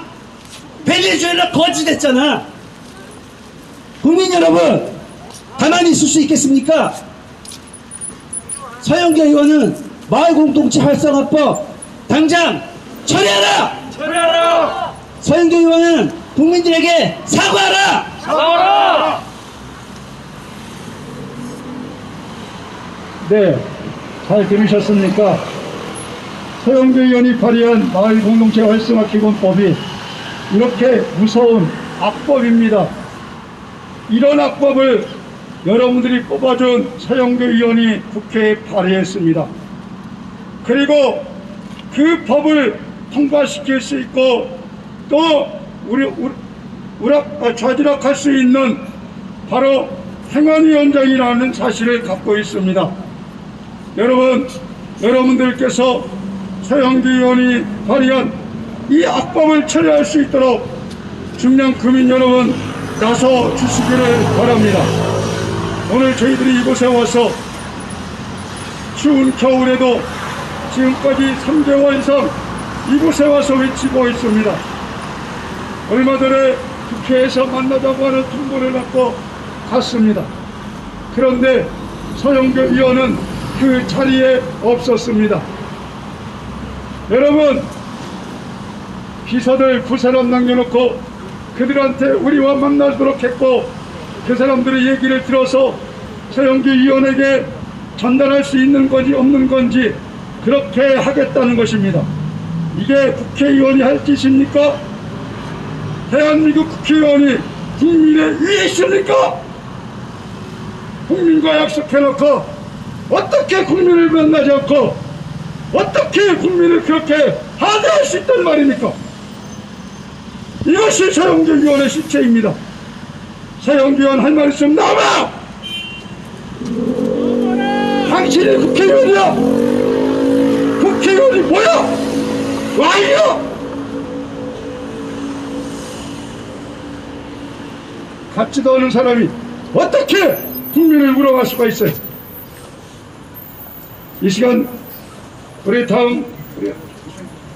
베네수엘라 거지 됐잖아. 국민 여러분, 가만히 있을 수 있겠습니까? 서영교 의원은 마을공동체 활성화법 당장 처리하라! 처리하라! 서영교 의원은 국민들에게 사과하라! 사과하라! 네, 잘 들으셨습니까? 서영교 의원이 발의한 마을공동체 활성화 기본법이 이렇게 무서운 악법입니다. 이런 악법을 여러분들이 뽑아준 서영교 의원이 국회에 발의했습니다. 그리고 그 법을 통과시킬 수 있고 또 좌지락할 수 있는 바로 행안위원장이라는 사실을 갖고 있습니다. 여러분들께서 서영교 의원이 발의한 이 악법을 처리할 수 있도록 중량 구민 여러분 나서 주시기를 바랍니다. 오늘 저희들이 이곳에 와서 추운 겨울에도 지금까지 3개월 이상 이곳에 와서 외치고 있습니다. 얼마 전에 국회에서 만나자고 하는 통보를 받고 갔습니다. 그런데 서영교 의원은 그 자리에 없었습니다. 여러분, 비서들 9사람 남겨놓고 그들한테 우리와 만나도록 했고 그 사람들의 얘기를 들어서 서영교 의원에게 전달할 수 있는 건지 없는 건지 그렇게 하겠다는 것입니다. 이게 국회의원이 할 짓입니까? 대한민국 국회의원이 국민의 위에 있습니까? 국민과 약속해놓고 어떻게 국민을 만나지 않고 어떻게 국민을 그렇게 하대할 수 있단 말입니까? 이것이 서영교 의원의 실체입니다. 서영교 의원 할 말 있으면 나와! 당신이 국회의원이야! 국회의원이 뭐야? 왕이야! 같지도 않은 사람이 어떻게 국민을 물어갈 수가 있어요? 이 시간 우리 다음 우리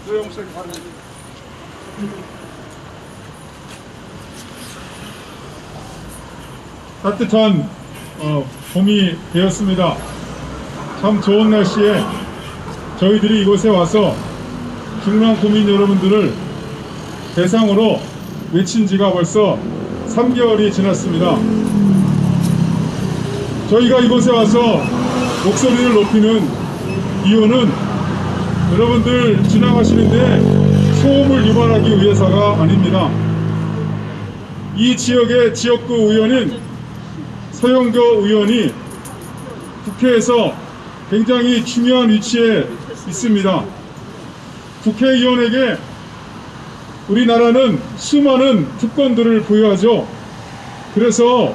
조영석 따뜻한 봄이 되었습니다. 참 좋은 날씨에 저희들이 이곳에 와서 중랑 구민 여러분들을 대상으로 외친 지가 벌써 3개월이 지났습니다. 저희가 이곳에 와서 목소리를 높이는 이유는 여러분들 지나가시는데 소음을 유발하기 위해서가 아닙니다. 이 지역의 지역구 의원인 서영교 의원이 국회에서 굉장히 중요한 위치에 있습니다. 국회의원에게 우리나라는 수많은 특권들을 부여하죠. 그래서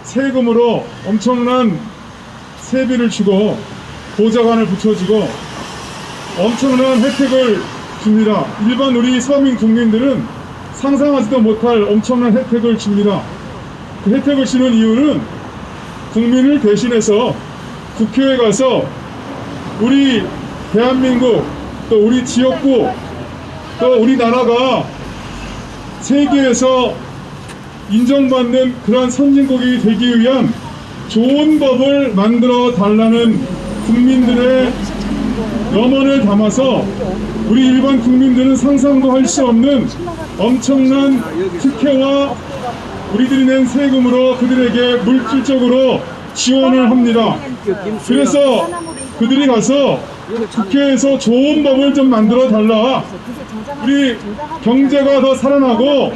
세금으로 엄청난 세비를 주고 보좌관을 붙여주고 엄청난 혜택을 줍니다. 일반 우리 서민 국민들은 상상하지도 못할 엄청난 혜택을 줍니다. 그 혜택을 주는 이유는 국민을 대신해서 국회에 가서 우리 대한민국 또 우리 지역구 또 우리나라가 세계에서 인정받는 그런 선진국이 되기 위한 좋은 법을 만들어 달라는 국민들의 염원을 담아서 우리 일반 국민들은 상상도 할 수 없는 엄청난 특혜와 우리들이 낸 세금으로 그들에게 물질적으로 지원을 합니다. 그래서 그들이 가서 국회에서 좋은 법을 좀 만들어 달라. 우리 경제가 더 살아나고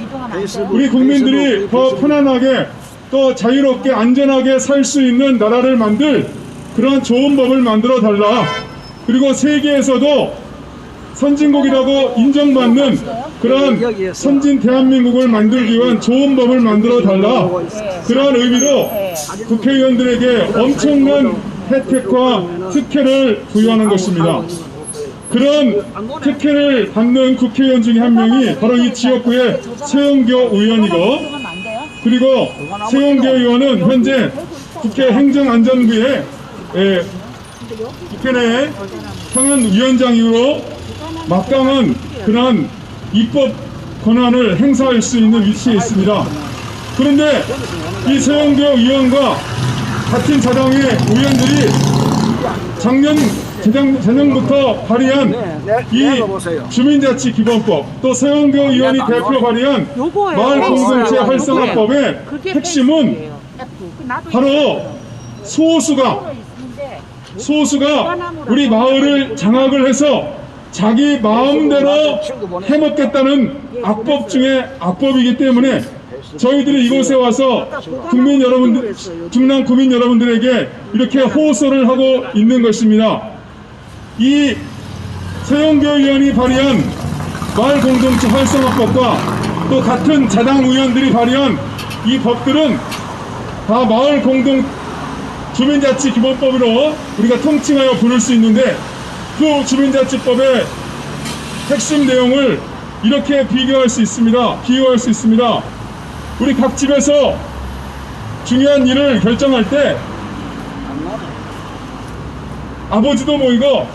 우리 국민들이 더 편안하게 또 자유롭게 안전하게 살 수 있는 나라를 만들 그런 좋은 법을 만들어 달라. 그리고 세계에서도 선진국이라고 인정받는 그런 선진 대한민국을 만들기 위한 좋은 법을 만들어 달라. 그런 의미로 국회의원들에게 엄청난 혜택과 특혜를 부여하는 것입니다. 그런 특혜를 받는 국회의원 중에 한 명이 바로 이 지역구의 서영교 의원이고, 그리고 서영교 의원은 현재 국회 행정안전부의 국회 내 상임위원장으로 막강한 그런 입법 권한을 행사할 수 있는 위치에 있습니다. 그런데 이 서영교 의원과 같은 자당의 의원들이 작년부터 발의한 이 주민자치기본법, 또 서영교 의원이 대표 발의한 마을공동체 활성화법의 핵심은 바로 소수가 우리 마을을 장악을 해서 자기 마음대로 해먹겠다는 악법 중에 악법이기 때문에 저희들이 이곳에 와서 국민 여러분들, 중랑 구민 여러분들에게 이렇게 호소를 하고 있는 것입니다. 이 서영교 의원이 발의한 마을공동체 활성화법과 또 같은 자당 의원들이 발의한 이 법들은 다 마을공동 주민자치기본법으로 우리가 통칭하여 부를 수 있는데, 그 주민자치법의 핵심 내용을 이렇게 비교할 수 있습니다. 우리 각 집에서 중요한 일을 결정할 때 아버지도 모이고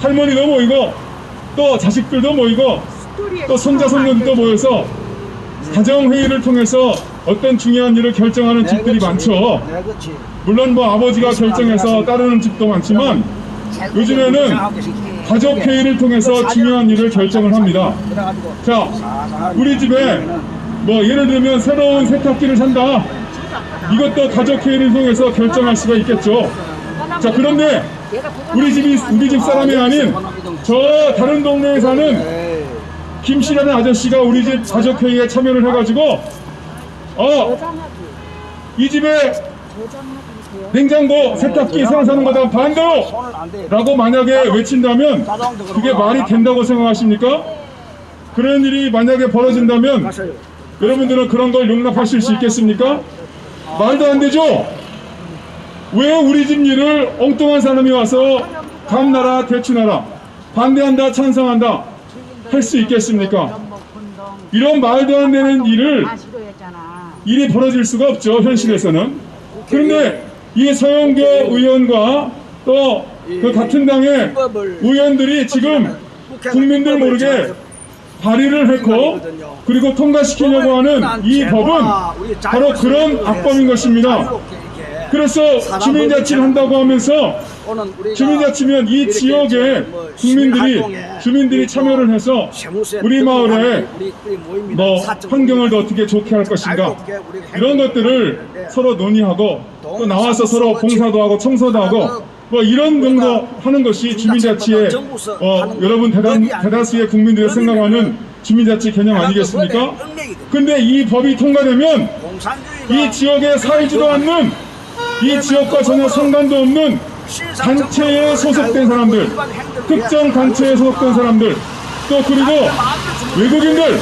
할머니도 모이고 또 자식들도 모이고 또 손자 손녀들도 모여서 가정회의를 통해서 어떤 중요한 일을 결정하는 집들이 많죠. 물론 뭐 아버지가 결정해서 따르는 집도 많지만 요즘에는 가족회의를 통해서 중요한 일을 결정을 합니다. 자, 우리 집에 뭐 예를 들면 새로운 세탁기를 산다. 이것도 가족회의를 통해서 결정할 수가 있겠죠. 자, 그런데 우리 집 사람이 아닌 저 다른 동네에 사는 김씨라는 아저씨가 우리 집 가족회의에 참여를 해가지고 이 집에 냉장고 세탁기 생산하는 거다 반대로 라고 만약에 외친다면 그게 말이 된다고 생각하십니까? 그런 일이 만약에 벌어진다면 여러분들은 그런 걸 용납하실 수 있겠습니까? 말도 안 되죠? 왜 우리 집 일을 엉뚱한 사람이 와서 감나라 대추나라 반대한다 찬성한다 할 수 있겠습니까? 이런 말도 안 되는 일이 벌어질 수가 없죠, 현실에서는. 그런데 이 서영교 의원과 또 그 같은 당의 의원들이 지금 국민들 모르게 발의를 했고 그리고 통과시키려고 하는 이 법은 바로 그런 악법인 것입니다. 그래서 주민자치를 한다고 하면서 주민자치면 이 지역의 주민들이 참여를 해서 우리 마을에 뭐 환경을 더 어떻게 좋게 할 것인가 이런 것들을 서로 논의하고 또 나와서 서로 봉사도 하고 청소도 하고 뭐 이런 정도 하는 것이 주민자치의 여러분 대다수의 국민들이 생각하는 주민자치 개념 아니겠습니까? 근데 이 법이 통과되면 이 지역에 살지도 않는 이 지역과 전혀 상관도 없는 단체에 소속된 사람들, 특정 단체에 소속된 사람들, 또 그리고 외국인들,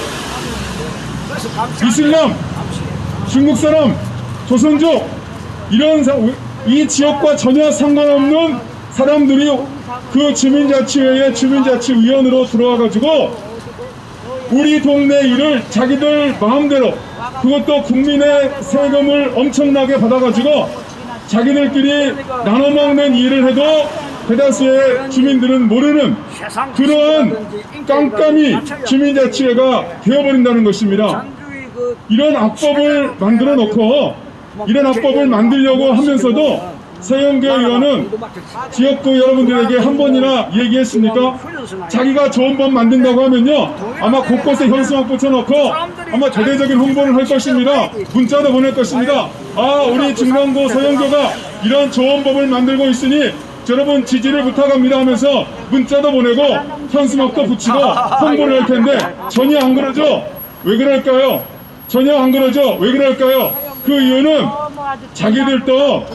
이슬람, 중국 사람, 조선족 이런 이 지역과 전혀 상관없는 사람들이 그 주민자치회의 주민자치위원으로 들어와가지고 우리 동네 일을 자기들 마음대로 그것도 국민의 세금을 엄청나게 받아가지고 자기들끼리 나눠먹는 일을 해도 대다수의 주민들은 모르는 그러한 깜깜이 주민자치회가 되어버린다는 것입니다. 이런 악법을 만들어 놓고 이런 악법을 만들려고 하면서도 서영교 의원은 지역구 여러분들에게 한 번이나 얘기했습니까? 자기가 좋은 법 만든다고 하면요 아마 곳곳에 현수막 붙여놓고 아마 대대적인 홍보를 할 것입니다. 문자도 보낼 것입니다. 아, 우리 중랑구 서영교가 이런 좋은 법을 만들고 있으니 여러분 지지를 부탁합니다 하면서 문자도 보내고 현수막도 붙이고 홍보를 할 텐데 전혀 안 그러죠? 왜 그럴까요? 전혀 안 그러죠? 왜 그럴까요? 그 이유는 자기들도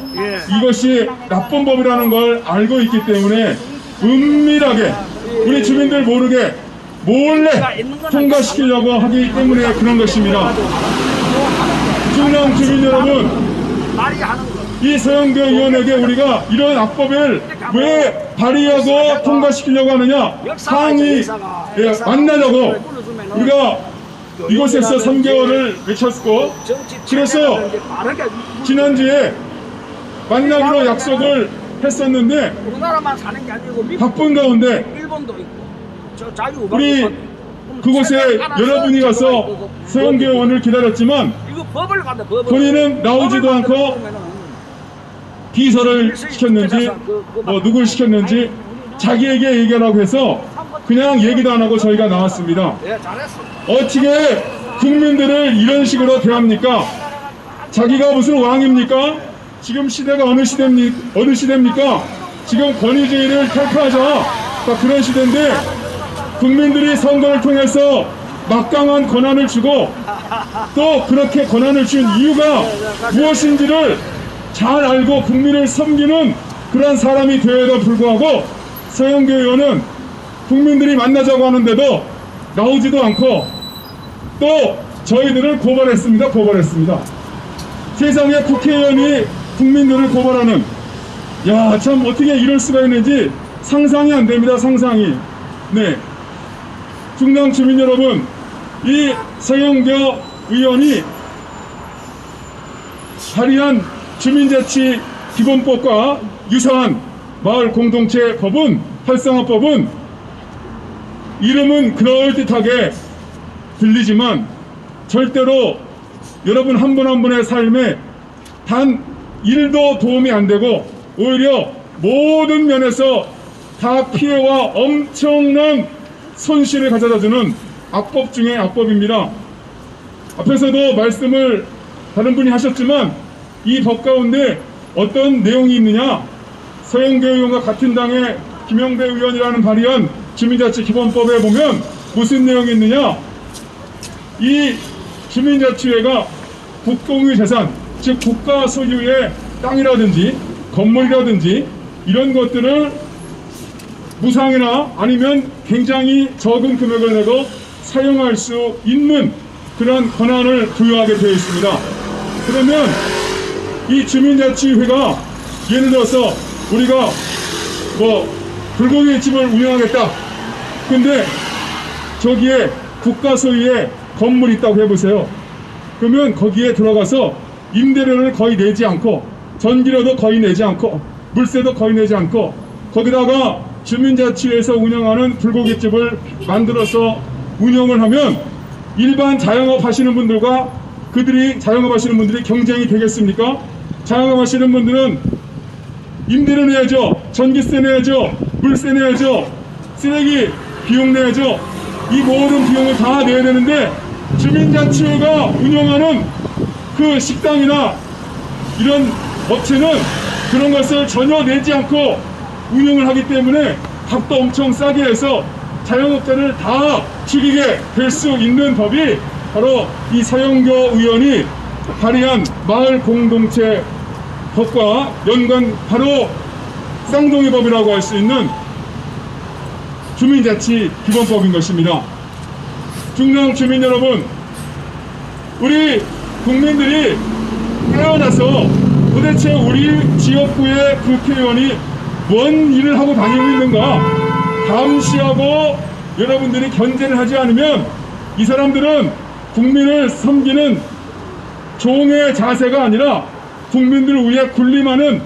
이것이 나쁜 법이라는 걸 알고 있기 때문에 은밀하게 우리 주민들 모르게 몰래 통과시키려고 하기 때문에 그런 것입니다. 중랑 주민 여러분, 이 서영교 의원에게 우리가 이런 악법을 왜 발의하고 통과시키려고 하느냐 항의 만나려고 우리가 이곳에서 3개월을 외쳤고 그래서 지난주에 만나기로 약속을 했었는데 우리나라만 사는 게 아니고 바쁜 가운데 일본도 있고 저 자유 우리 그곳에 여러분이 가서 서영교 의원을 기다렸지만 이거 법을 간다 법을 본인은 나오지도 않고 비서를 시켰는지 뭐 누굴 시켰는지 자기에게 얘기하라고 해서 그냥 얘기도 안 하고 저희가 나왔습니다. 예 잘했어. 어떻게 국민들을 이런 식으로 대합니까? 자기가 무슨 왕입니까? 지금 시대가 어느 시대입니까? 지금 권위주의를 탈퇴하자 그런 시대인데 국민들이 선거를 통해서 막강한 권한을 주고 또 그렇게 권한을 준 이유가 무엇인지를 잘 알고 국민을 섬기는 그런 사람이 되어도 불구하고 서영교 의원은 국민들이 만나자고 하는데도 나오지도 않고 또 저희들을 고발했습니다. 세상에 국회의원이 국민들을 고발하는 야, 참 어떻게 이럴 수가 있는지 상상이 안 됩니다. 상상이. 네. 중랑 주민 여러분, 이 서영교 의원이 발의한 주민자치 기본법과 유사한 마을 공동체 법은, 활성화법은 이름은 그럴듯하게 들리지만 절대로 여러분 한 분 한 분의 삶에 단 1도 도움이 안 되고 오히려 모든 면에서 다 피해와 엄청난 손실을 가져다주는 악법 중의 악법입니다. 앞에서도 말씀을 다른 분이 하셨지만 이 법 가운데 어떤 내용이 있느냐, 서영교 의원과 같은 당의 김영배 의원이라는 발의한 주민자치기본법에 보면 무슨 내용이 있느냐, 이 주민자치회가 국공유 재산, 즉 국가 소유의 땅이라든지 건물이라든지 이런 것들을 무상이나 아니면 굉장히 적은 금액을 내고 사용할 수 있는 그런 권한을 부여하게 되어 있습니다. 그러면 이 주민자치회가 예를 들어서 우리가 불고기집을 운영하겠다. 근데 저기에 국가 소유의 건물이 있다고 해보세요. 그러면 거기에 들어가서 임대료를 거의 내지 않고 전기료도 거의 내지 않고 물세도 거의 내지 않고 거기다가 주민자치회에서 운영하는 불고기집을 만들어서 운영을 하면 일반 자영업 하시는 분들과 자영업 하시는 분들이 경쟁이 되겠습니까? 자영업 하시는 분들은 임대료 내야죠, 전기세 내야죠, 물세 내야죠, 쓰레기 비용 내야죠. 이 모든 비용을 다 내야 되는데 주민자치회가 운영하는 그 식당이나 이런 업체는 그런 것을 전혀 내지 않고 운영을 하기 때문에 값도 엄청 싸게 해서 자영업자를 다 죽이게 될 수 있는 법이 바로 이 서영교 의원이 발의한 마을 공동체 법과 연관, 바로 쌍둥이 법이라고 할 수 있는 주민자치 기본법인 것입니다. 중랑 주민 여러분, 우리 국민들이 깨어나서 도대체 우리 지역구의 국회의원이 뭔 일을 하고 다니고 있는가 감시하고 여러분들이 견제를 하지 않으면 이 사람들은 국민을 섬기는 종의 자세가 아니라 국민들을 위해 군림하는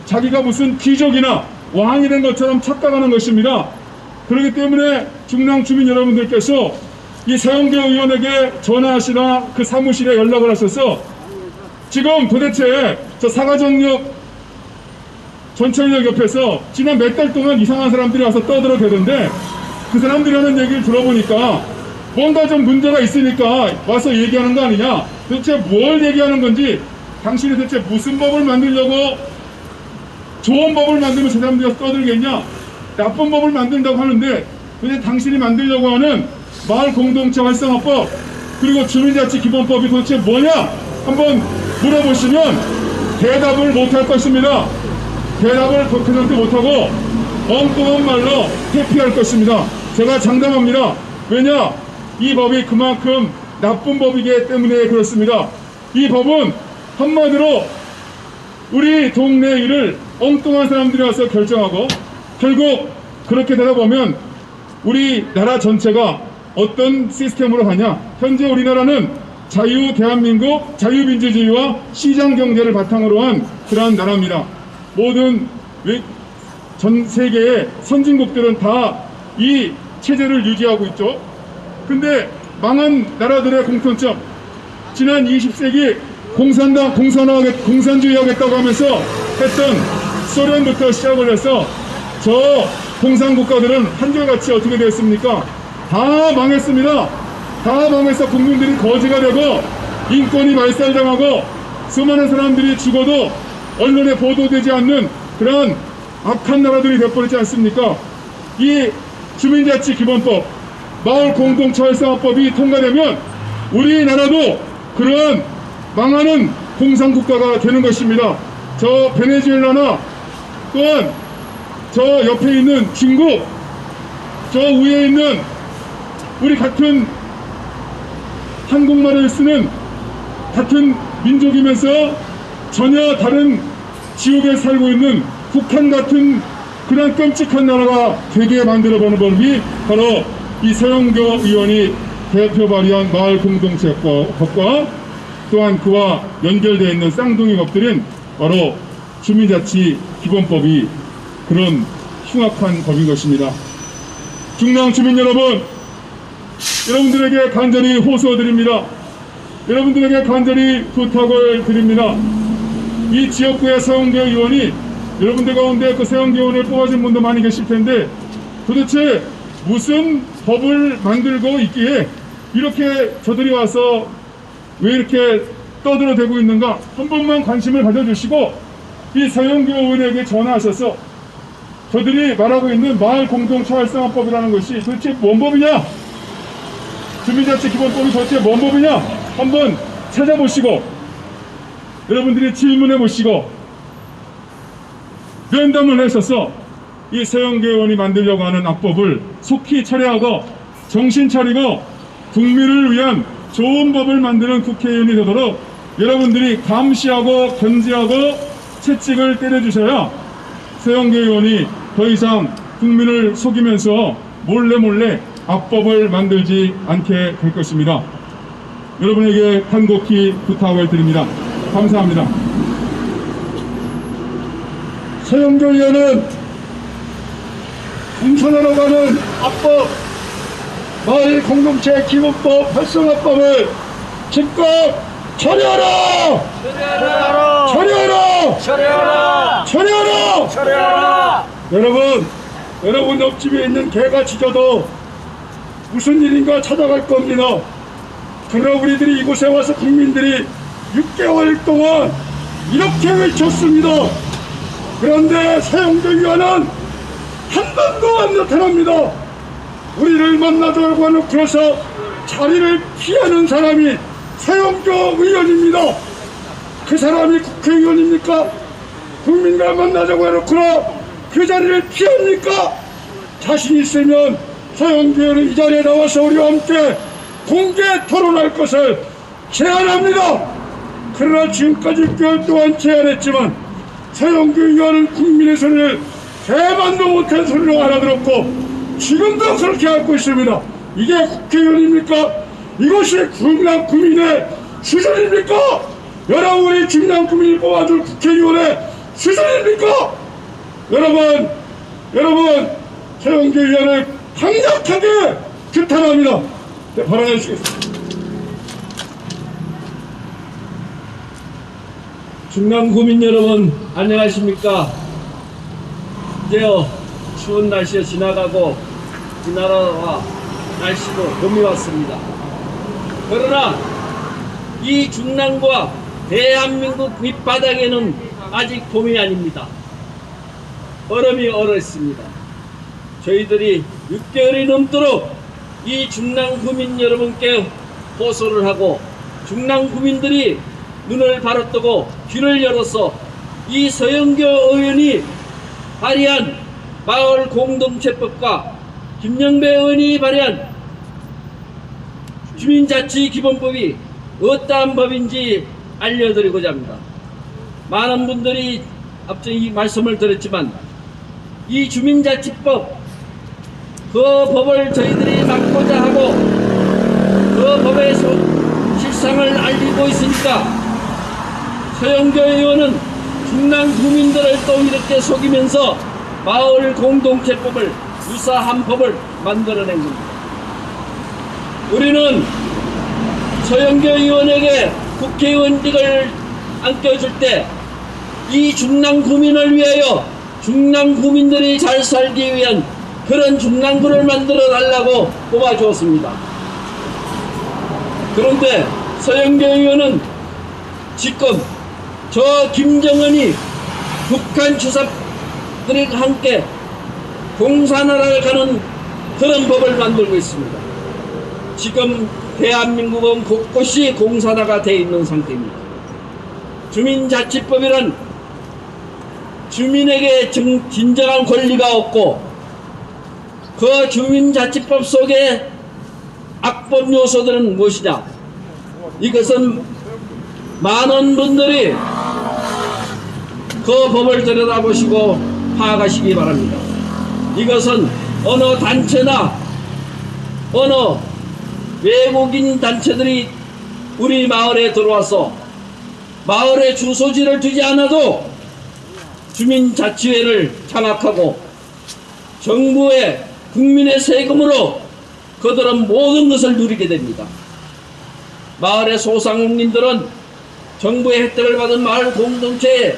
자기가 무슨 귀족이나 왕이 된 것처럼 착각하는 것입니다. 그렇기 때문에 중랑 주민 여러분들께서 이 서영교 의원에게 전화하시나 그 사무실에 연락을 하셔서 지금 도대체 저 사가정역 전철역 옆에서 지난 몇 달 동안 이상한 사람들이 와서 떠들어대던데 그 사람들이 하는 얘기를 들어보니까 뭔가 좀 문제가 있으니까 와서 얘기하는 거 아니냐, 도대체 뭘 얘기하는 건지, 당신이 도대체 무슨 법을 만들려고 좋은 법을 만들면 저 사람들이 와서 떠들겠냐, 나쁜 법을 만든다고 하는데 근데 당신이 만들려고 하는 마을 공동체 활성화법 그리고 주민자치 기본법이 도대체 뭐냐 한번 물어보시면 대답을 못할 것입니다. 대답을 그렇게 못하고 엉뚱한 말로 회피할 것입니다. 제가 장담합니다. 왜냐? 이 법이 그만큼 나쁜 법이기 때문에 그렇습니다. 이 법은 한마디로 우리 동네 일을 엉뚱한 사람들이 와서 결정하고 결국 그렇게 되다 보면 우리나라 전체가 어떤 시스템으로 가냐, 현재 우리나라는 대한민국 자유민주주의와 시장경제를 바탕으로 한 그러한 나라입니다. 모든 전 세계의 선진국들은 다 이 체제를 유지하고 있죠. 근데 망한 나라들의 공통점, 지난 20세기 공산주의 하겠다고 하면서 했던 소련부터 시작을 해서 저 공산국가들은 한결같이 어떻게 되었습니까? 다 망했습니다. 다 망해서 국민들이 거지가 되고 인권이 말살당하고 수많은 사람들이 죽어도 언론에 보도되지 않는 그런 악한 나라들이 되어버리지 않습니까? 이 주민자치 기본법, 마을 공동체 활성화법이 통과되면 우리나라도 그러한 망하는 공산국가가 되는 것입니다. 저 베네수엘라나 또한 저 옆에 있는 중국, 저 위에 있는 우리 같은 한국말을 쓰는 같은 민족이면서 전혀 다른 지옥에 살고 있는 북한 같은 그런 끔찍한 나라가 되게 만들어보는 법이 바로 이 서영교 의원이 대표 발의한 마을 공동체법과 또한 그와 연결되어 있는 쌍둥이 법들인 바로 주민자치 기본법이 그런 흉악한 법인 것입니다. 중랑 주민 여러분, 여러분들에게 간절히 호소드립니다. 여러분들에게 간절히 부탁을 드립니다. 이 지역구의 서영교 의원이 여러분들 가운데 그 서영교 의원을 뽑아준 분도 많이 계실 텐데 도대체 무슨 법을 만들고 있기에 이렇게 저들이 와서 왜 이렇게 떠들어대고 있는가 한 번만 관심을 가져주시고 이 서영교 의원에게 전화하셔서 저들이 말하고 있는 마을 공동체 활성화법이라는 것이 도대체 뭔 법이냐, 주민자치기본법이 도대체 뭔 법이냐 한번 찾아보시고 여러분들이 질문해 보시고 면담을 하셔서 이 서영교 의원이 만들려고 하는 악법을 속히 철회하고 정신 차리고 국민을 위한 좋은 법을 만드는 국회의원이 되도록 여러분들이 감시하고 견제하고 채찍을 때려주셔야 서영교 의원이 더 이상 국민을 속이면서 몰래 악법을 만들지 않게 될 것입니다. 여러분에게 간곡히 부탁을 드립니다. 감사합니다. 서영교 의원은 공천하러 가는 악법, 마을 공동체 기본법 활성화법을 즉각 처리하라! 처리하라! 처리하라! 처리하라! 처리하라! 여러분 옆집에 있는 개가 짖어도 무슨 일인가 찾아갈 겁니다. 그러나 우리들이 이곳에 와서 국민들이 6개월 동안 이렇게 외쳤습니다. 그런데 서영교 의원은 한 번도 안 나타납니다. 우리를 만나자고 하놓고서 자리를 피하는 사람이 서영교 의원입니다. 그 사람이 국회의원입니까? 국민과 만나자고 해놓고나 그 자리를 피합니까? 자신 있으면 서영교 의원은 이 자리에 나와서 우리와 함께 공개 토론할 것을 제안합니다. 그러나 지금까지 6개월 동안 제안했지만 서영교 의원은 국민의 소리를 대만도 못한 소리로 알아들었고 지금도 그렇게 하고 있습니다. 이게 국회의원입니까? 이것이 중랑 구민의 수준입니까? 여러분이 중랑 구민이 뽑아줄 국회의원의 수준입니까? 여러분 서영교 의원을 강력하게 규탄합니다. 네, 발언해 주시겠습니다. 중랑 구민 여러분 안녕하십니까? 이제요 추운 날씨가 지나가고 이 나라와 날씨도 봄이 왔습니다. 그러나 이 중랑과 대한민국 밑바닥에는 아직 봄이 아닙니다. 얼음이 얼었습니다. 저희들이 6개월이 넘도록 이 중랑 구민 여러분께 호소를 하고 중랑 구민들이 눈을 바로 뜨고 귀를 열어서 이 서영교 의원이 발의한 마을 공동체법과 김영배 의원이 발의한 주민자치기본법이 어떠한 법인지 알려드리고자 합니다. 많은 분들이 앞서 이 말씀을 드렸지만 이 주민자치법 그 법을 저희들이 막고자 하고 그 법의 실상을 알리고 있으니까 서영교 의원은 중랑 구민들을 또 이렇게 속이면서 마을 공동체법을 유사한 법을 만들어낸 겁니다. 우리는 서영교 의원에게 국회의원직을 안겨줄 때 이 중랑 구민을 위하여 중랑 구민들이 잘 살기 위한 그런 중랑구를 만들어 달라고 뽑아주었습니다. 그런데 서영교 의원은 지금 저 김정은이 북한 주사들과 함께 공산화를 가는 그런 법을 만들고 있습니다. 지금 대한민국은 곳곳이 공산화가 되어 있는 상태입니다. 주민자치법이란 주민에게 진정한 권리가 없고 그 주민자치법 속에 악법 요소들은 무엇이냐? 이것은 많은 분들이 그 법을 들여다보시고 파악하시기 바랍니다. 이것은 어느 단체나 어느 외국인 단체들이 우리 마을에 들어와서 마을에 주소지를 두지 않아도 주민자치회를 장악하고 정부의 국민의 세금으로 그들은 모든 것을 누리게 됩니다. 마을의 소상공인들은 정부의 혜택을 받은 마을 공동체의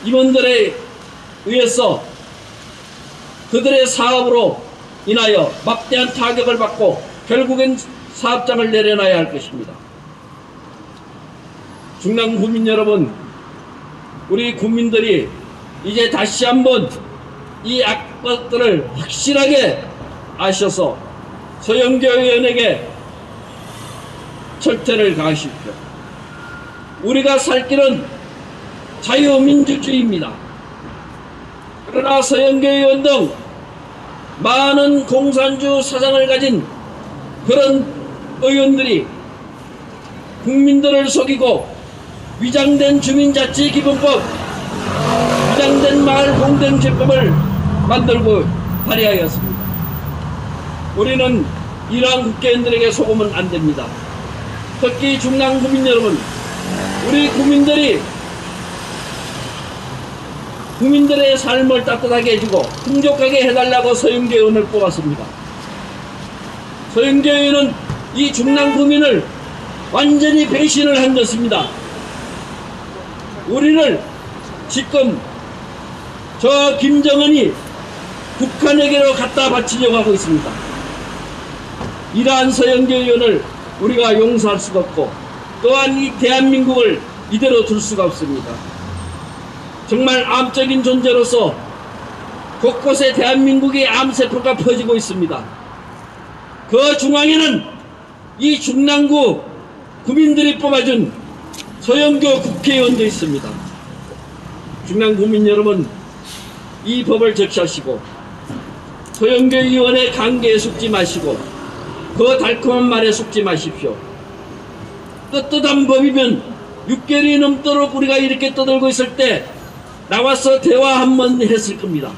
임원들에 의해서 그들의 사업으로 인하여 막대한 타격을 받고 결국엔 사업장을 내려놔야 할 것입니다. 중랑 구민 여러분, 우리 국민들이 이제 다시 한번 이 악법들을 확실하게 아셔서 서영교 의원에게 철퇴를 가하십시오. 우리가 살 길은 자유민주주의입니다. 그러나 서영교 의원 등 많은 공산주 사상을 가진 그런 의원들이 국민들을 속이고 위장된 주민자치기본법, 위장된 마을공동체법을 만들고 발의하였습니다. 우리는 이러한 국회의원들에게 속으면 안 됩니다. 특히 중랑 구민 여러분, 우리 국민들의 삶을 따뜻하게 해주고 풍족하게 해달라고 서영교 의원을 뽑았습니다. 서영교 의원은 이 중랑 구민을 완전히 배신을 한 것입니다. 우리를 지금 저 김정은이 북한에게로 갖다 바치려고 하고 있습니다. 이러한 서영교 의원을 우리가 용서할 수가 없고 또한 이 대한민국을 이대로 둘 수가 없습니다. 정말 암적인 존재로서 곳곳에 대한민국의 암세포가 퍼지고 있습니다. 그 중앙에는 이 중랑구 구민들이 뽑아준 서영교 국회의원도 있습니다. 중랑 구민 여러분, 이 법을 적시하시고 서영교 의원의 관계에 속지 마시고 그 달콤한 말에 속지 마십시오. 떳떳한 법이면 6개월이 넘도록 우리가 이렇게 떠들고 있을 때 나와서 대화 한번 했을 겁니다.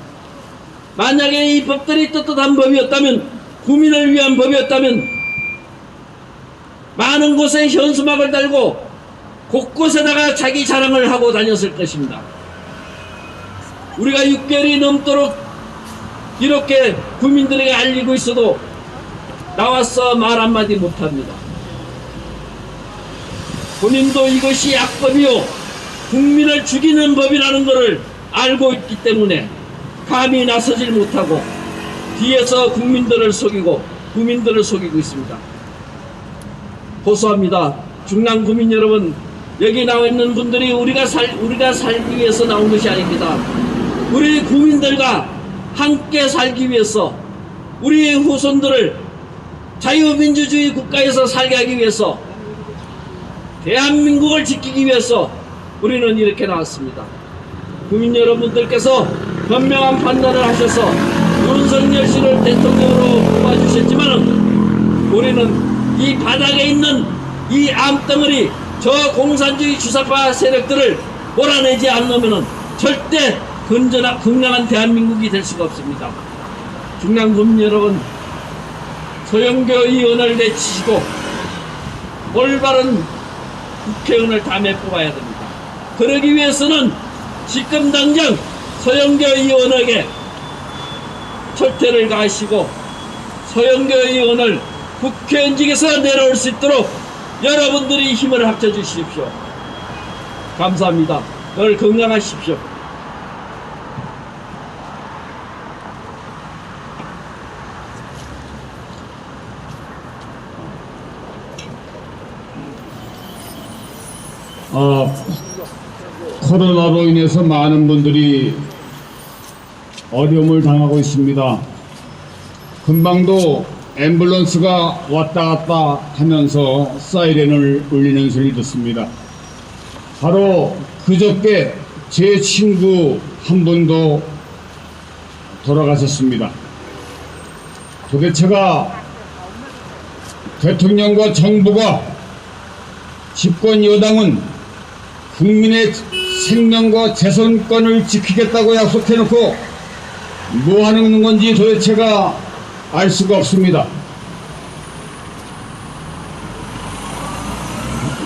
만약에 이 법들이 떳떳한 법이었다면, 국민을 위한 법이었다면 많은 곳에 현수막을 달고 곳곳에다가 자기 자랑을 하고 다녔을 것입니다. 우리가 6개월이 넘도록 이렇게 국민들에게 알리고 있어도 나와서 말 한마디 못합니다. 본인도 이것이 악법이요 국민을 죽이는 법이라는 것을 알고 있기 때문에 감히 나서질 못하고 뒤에서 국민들을 속이고 있습니다. 호소합니다. 중랑 구민 여러분, 여기 나와 있는 분들이 우리가 살기 위해서 나온 것이 아닙니다. 우리 국민들과 함께 살기 위해서, 우리의 후손들을 자유민주주의 국가에서 살게 하기 위해서, 대한민국을 지키기 위해서 우리는 이렇게 나왔습니다. 국민 여러분들께서 현명한 판단을 하셔서 윤석열 씨를 대통령으로 뽑아주셨지만 우리는 이 바닥에 있는 이 암덩어리, 저 공산주의 주사파 세력들을 몰아내지 않으면 절대 건강한 대한민국이 될 수가 없습니다. 중랑 국민 여러분, 서영교 의원을 내치시고 올바른 국회의원을 다음에 뽑아야 됩니다. 그러기 위해서는 지금 당장 서영교 의원에게 철퇴를 가하시고 서영교 의원을 국회의원직에서 내려올 수 있도록 여러분들이 힘을 합쳐 주십시오. 감사합니다. 늘 건강하십시오. 코로나로 인해서 많은 분들이 어려움을 당하고 있습니다. 금방도 앰뷸런스가 왔다 갔다 하면서 사이렌을 울리는 소리 듣습니다. 바로 그저께 제 친구 한 분도 돌아가셨습니다. 도대체가 대통령과 정부가, 집권 여당은 국민의 생명과 재산권을 지키겠다고 약속해놓고 뭐 하는 건지 도대체가 알 수가 없습니다.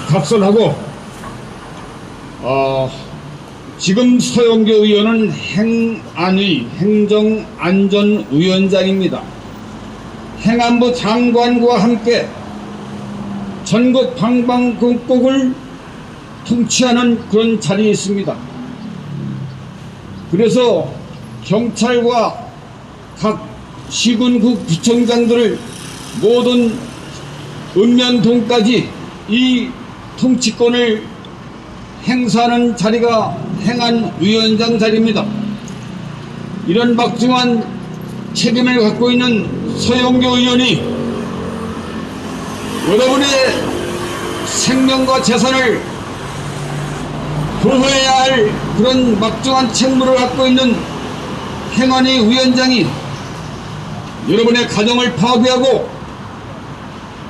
각설하고 지금 서영교 의원은 행안위 행정안전위원장입니다. 행안부 장관과 함께 전국 방방곡곡을 통치하는 그런 자리에 있습니다. 그래서 경찰과 각 시군구 구청장들을 모든 읍면동까지 이 통치권을 행사하는 자리가 행안위원장 자리입니다. 이런 막중한 책임을 갖고 있는 서영교 의원이 여러분의 생명과 재산을 보호해야 할 그런 막중한 책무를 갖고 있는 행안위 위원장이 여러분의 가정을 파괴하고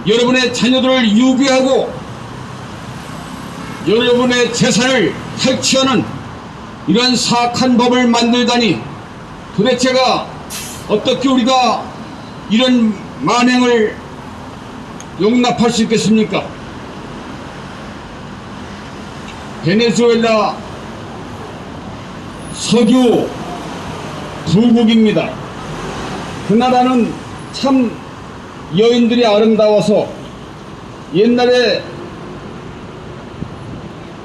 여러분의 자녀들을 유괴하고 여러분의 재산을 탈취하는 이런 사악한 법을 만들다니 도대체가 어떻게 우리가 이런 만행을 용납할 수 있겠습니까? 베네수엘라 석유 부국입니다. 그 나라는 참 여인들이 아름다워서 옛날에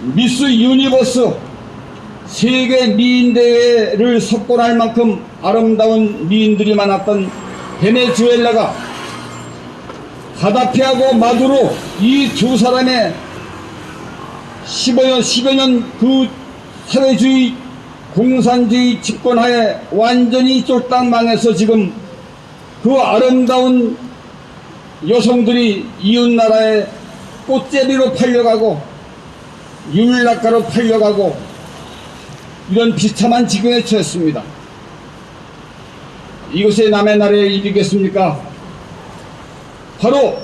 미스 유니버스 세계 미인 대회를 석권할 만큼 아름다운 미인들이 많았던 베네수엘라가 가다피하고 마두로 이 두 사람의 10여 년 그 사회주의 공산주의 집권하에 완전히 쫄딱 망해서 지금 그 아름다운 여성들이 이웃나라에 꽃제비로 팔려가고 율락가로 팔려가고 이런 비참한 지경에 처했습니다. 이것이 남의 나라의 일이겠습니까? 바로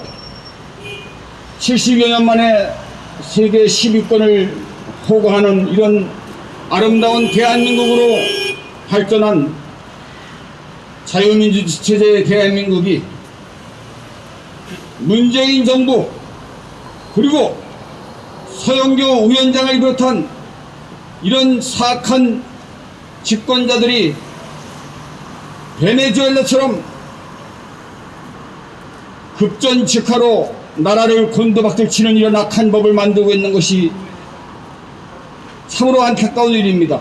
70여 년 만에 세계 10위권을 호거하는 이런 아름다운 대한민국으로 발전한 자유민주 체제의 대한민국이 문재인 정부 그리고 서영교 위원장을 비롯한 이런 사악한 집권자들이 베네수엘라처럼 급전직하로 나라를 곤두박질 치는 이런 악한 법을 만들고 있는 것이 참으로 안타까운 일입니다.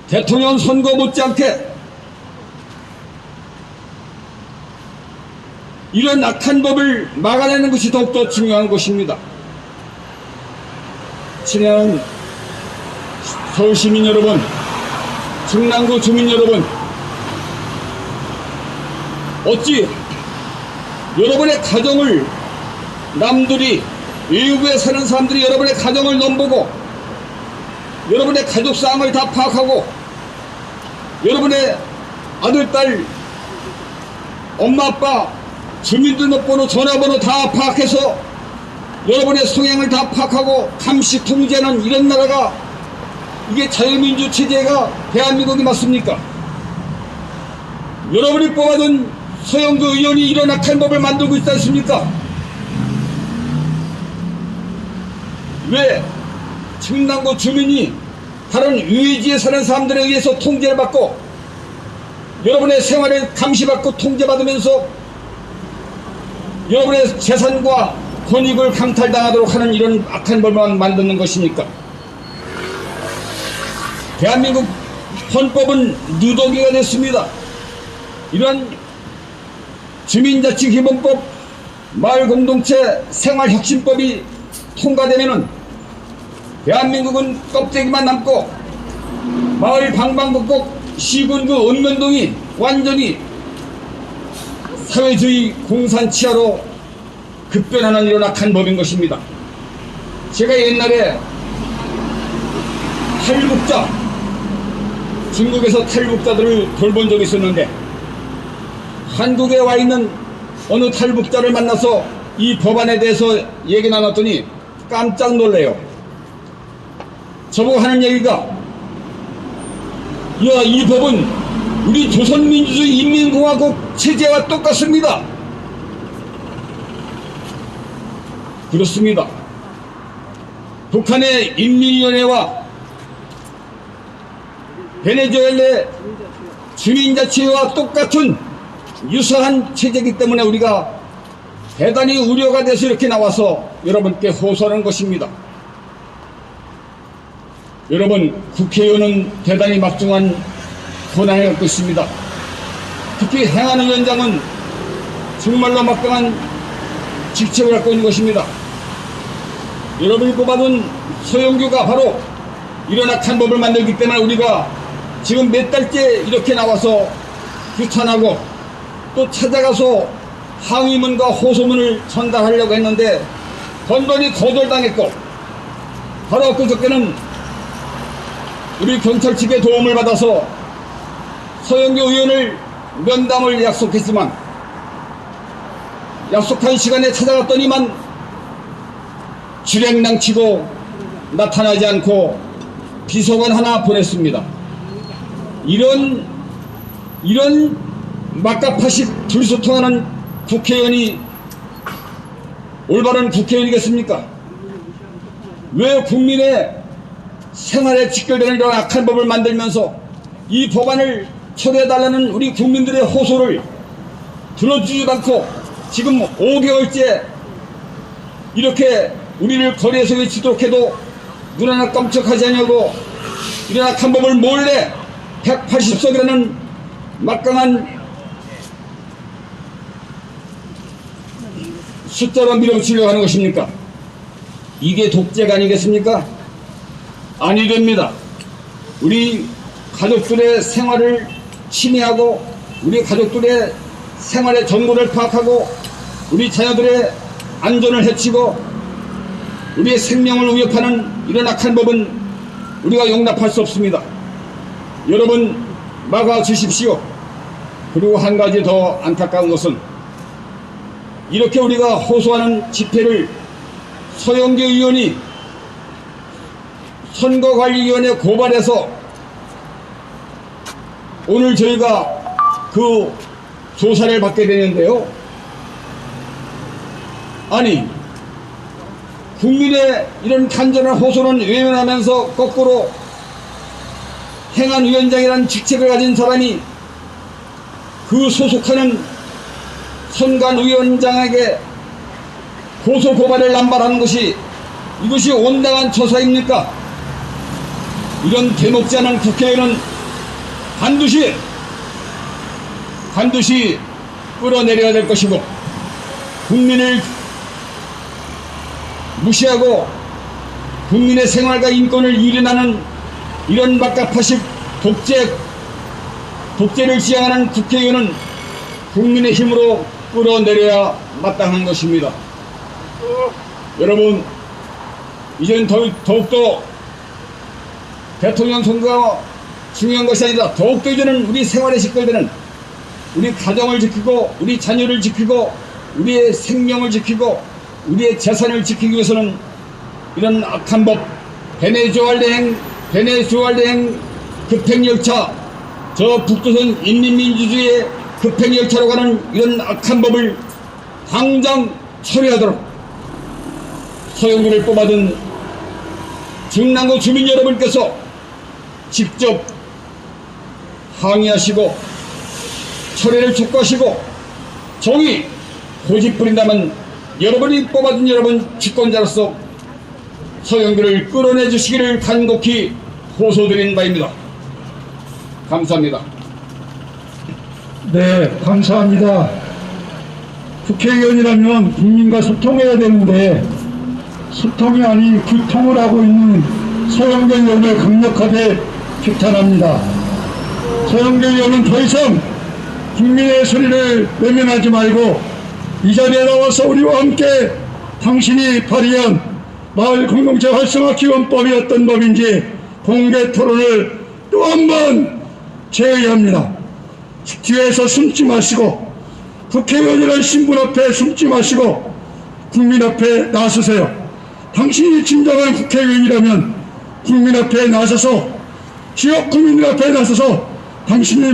대통령 선거 못지않게 이런 악한 법을 막아내는 것이 더욱더 중요한 것입니다. 친애하는 서울시민 여러분, 중랑구 주민 여러분, 어찌 여러분의 가정을 남들이 외국에 사는 사람들이 여러분의 가정을 넘보고 여러분의 가족 상황을 다 파악하고 여러분의 아들, 딸, 엄마, 아빠 주민등록번호, 전화번호 다 파악해서 여러분의 성향을 다 파악하고 감시 통제하는 이런 나라가 이게 자유민주 체제가 대한민국이 맞습니까? 여러분이 뽑아둔 서영교 의원이 이런 악한 법을 만들고 있지 않습니까? 왜 충남구 주민이 다른 유해지에 사는 사람들에 의해서 통제를 받고 여러분의 생활을 감시받고 통제받으면서 여러분의 재산과 권익을 강탈당하도록 하는 이런 악한 법만 만드는 것입니까? 대한민국 헌법은 누더기가 됐습니다. 이런 주민자치기본법, 마을공동체 생활혁신법이 통과되면은 대한민국은 껍데기만 남고 마을 방방곡곡 시군구 읍면동이 완전히 사회주의 공산치하로 급변하는 이런 악한 법인 것입니다. 제가 옛날에 탈북자, 중국에서 탈북자들을 돌본 적이 있었는데 한국에 와 있는 어느 탈북자를 만나서 이 법안에 대해서 얘기 나눴더니 깜짝 놀래요. 저보고 하는 얘기가, 야, 이 법은 우리 조선민주주의 인민공화국 체제와 똑같습니다. 그렇습니다. 북한의 인민위원회와 베네수엘라 주민자치회와 똑같은 유사한 체제이기 때문에 우리가 대단히 우려가 돼서 이렇게 나와서 여러분께 호소하는 것입니다. 여러분, 국회의원은 대단히 막중한 권한을 갖고 있습니다. 특히 행안위원장은 정말로 막강한 직책을 갖고 있는 것입니다. 여러분이 뽑아둔 서영교가 바로 이런 악한 법을 만들기 때문에 우리가 지금 몇 달째 이렇게 나와서 규탄하고 또 찾아가서 항의문과 호소문을 전달하려고 했는데 번번이 거절당했고, 바로 그저께는 우리 경찰 측의 도움을 받아서 서영교 의원을 면담을 약속했지만 약속한 시간에 찾아갔더니만 주랭랑치고 나타나지 않고 비서관 하나 보냈습니다. 이런 막가파식 불소통하는 국회의원이 올바른 국회의원이겠습니까? 왜 국민의 생활에 직결되는 이런 악한 법을 만들면서 이 법안을 처리해달라는 우리 국민들의 호소를 들어주지도 않고 지금 5개월째 이렇게 우리를 거리에서 외치도록 해도 눈 하나 깜짝하지 않냐고 이런 악한 법을 몰래 180석이라는 막강한 숫자로 밀어붙이려고 하는 것입니까? 이게 독재가 아니겠습니까? 아니 됩니다. 우리 가족들의 생활을 침해하고 우리 가족들의 생활의 정보를 파악하고 우리 자녀들의 안전을 해치고 우리의 생명을 위협하는 이런 악한 법은 우리가 용납할 수 없습니다. 여러분 막아주십시오. 그리고 한 가지 더 안타까운 것은 이렇게 우리가 호소하는 집회를 서영교 의원이 선거관리위원회 고발해서 오늘 저희가 그 조사를 받게 되는데요. 아니, 국민의 이런 간절한 호소는 외면하면서 거꾸로 행안위원장이라는 직책을 가진 사람이 그 소속하는 선관위원장에게 고소고발을 남발하는 것이 이것이 온당한 처사입니까? 이런 대먹지 않은 국회의원은 반드시 끌어내려야 될 것이고 국민을 무시하고 국민의 생활과 인권을 유린하는 이런 막가파식 독재를 지향하는 국회의원은 국민의 힘으로 끌어내려야 마땅한 것입니다. 여러분, 이제는 더욱더 대통령 선거가 중요한 것이 아니라 더욱더 이제는 우리 생활에 직결되는 우리 가정을 지키고 우리 자녀를 지키고 우리의 생명을 지키고 우리의 재산을 지키기 위해서는 이런 악한 법, 베네수엘라행 급행열차, 저 북조선 인민민주주의의 급행열차로 가는 이런 악한 법을 당장 처리하도록 서영교를 뽑아둔 중랑구 주민 여러분께서 직접 항의하시고 처리를 촉구하시고 정의 고집 부린다면 여러분이 뽑아준 여러분 주권자로서 서영교를 끌어내 주시기를 간곡히 호소드린 바입니다. 감사합니다. 네, 감사합니다. 국회의원이라면 국민과 소통해야 되는데 소통이 아닌 구통을 하고 있는 서영교 의원을 강력하게 규탄합니다. 서영교 의원은 더 이상 국민의 소리를 외면하지 말고 이 자리에 나와서 우리와 함께 당신이 발의한 마을 공동체 활성화 기원법이 어떤 법인지 공개 토론을 또 한 번 제의합니다. 뒤에서 숨지 마시고 국회의원이라는 신분 앞에 숨지 마시고 국민 앞에 나서세요. 당신이 진정한 국회의원이라면 국민 앞에 나서서 지역 국민들 앞에 나서서 당신이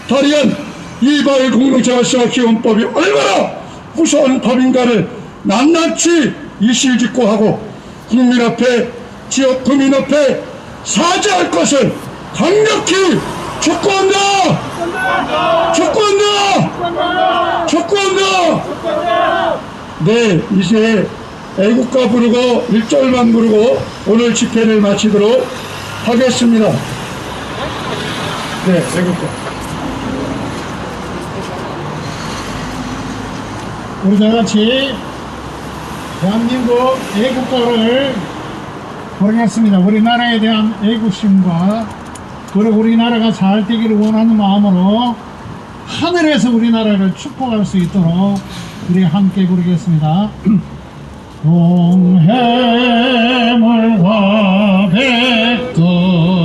발의한 이 마을 공동체 활성화 기원법이 얼마나 무서운 법인가를 낱낱이 일실직고하고 국민 앞에 지역 국민 앞에 사죄할 것을 강력히 촉구한다! 촉구한다! 촉구한다! 네, 이제 애국가 부르고 1절만 부르고 오늘 집회를 마치도록 하겠습니다. 네, 애국가. 우리 다 같이 대한민국 애국가를 부르겠습니다. 우리나라에 대한 애국심과 그리고 우리나라가 잘 되기를 원하는 마음으로 하늘에서 우리나라를 축복할 수 있도록 우리 함께 부르겠습니다. 동해물과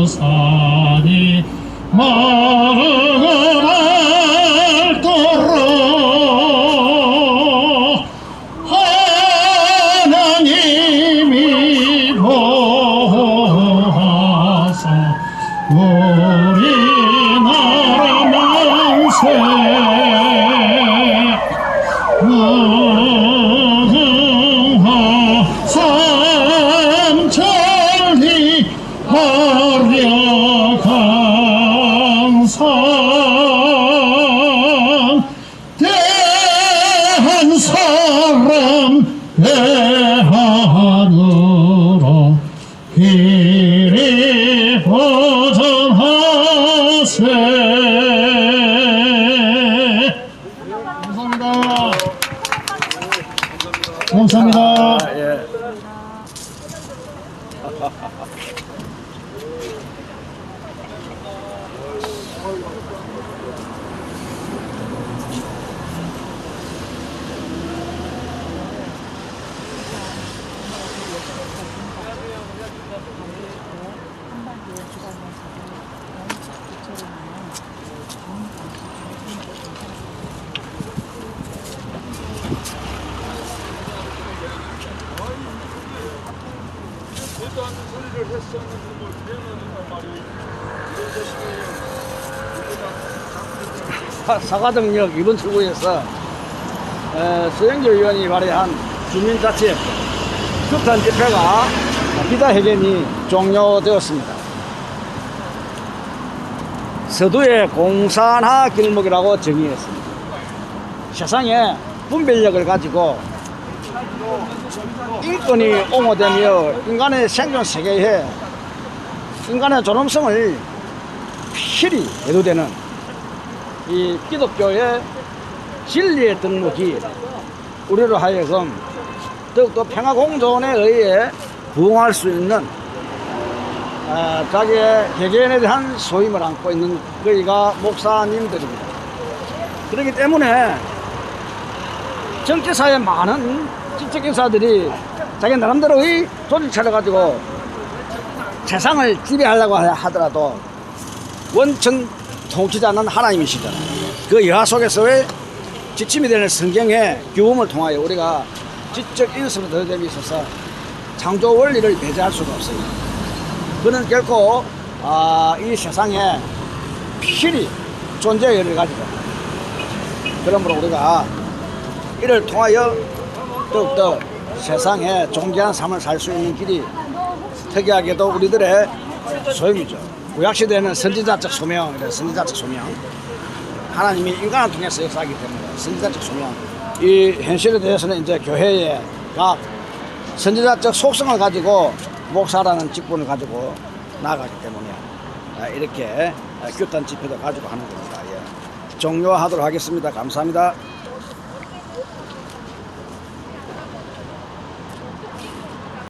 백두산이 마르고 하나님이 보호하사 우리나라 만세 삼천리 화려강산 대한 사람 대한으로 길이 보전하세. 감사합니다. 감사합니다. 사과동역 2번 출구에서 서영교 의원이 발의한 주민자치 규탄 집회가 기자회견이 종료되었습니다. 서두의 공산화 길목이라고 정의했습니다. 세상에 분별력을 가지고 인권이 옹호되며 인간의 생존 세계에 인간의 존엄성을 필히 대두되는 이 기독교의 진리의 덕목이 우리로 하여금 더욱더 평화공존에 의해 부응할 수 있는 자기의 개개인에 대한 소임을 안고 있는 저희가 목사님들입니다. 그렇기 때문에 정치사의 많은 지적인사들이 자기 나름대로의 조직을 차려가지고 세상을 지배하려고 하더라도 원천 통치자는 하나님이시잖아요. 그 여하 속에서의 지침이 되는 성경의 규범을 통하여 우리가 지적 인습을 더됨에 있어서 창조 원리를 배제할 수가 없습니다. 그는 결코 이 세상에 필히 존재의 의를 가지고, 그러므로 우리가 이를 통하여 더욱더 세상에 존귀한 삶을 살 수 있는 길이 특이하게도 우리들의 소임이죠. 구약시대에는 선지자적 소명, 선지자적 소명, 하나님이 인간을 통해서 역사하기 때문에 선지자적 소명, 이 현실에 대해서는 이제 교회의 각 선지자적 속성을 가지고 목사라는 직분을 가지고 나아가기 때문에 이렇게 규탄 집회도 가지고 하는 겁니다. 종료하도록 하겠습니다. 감사합니다.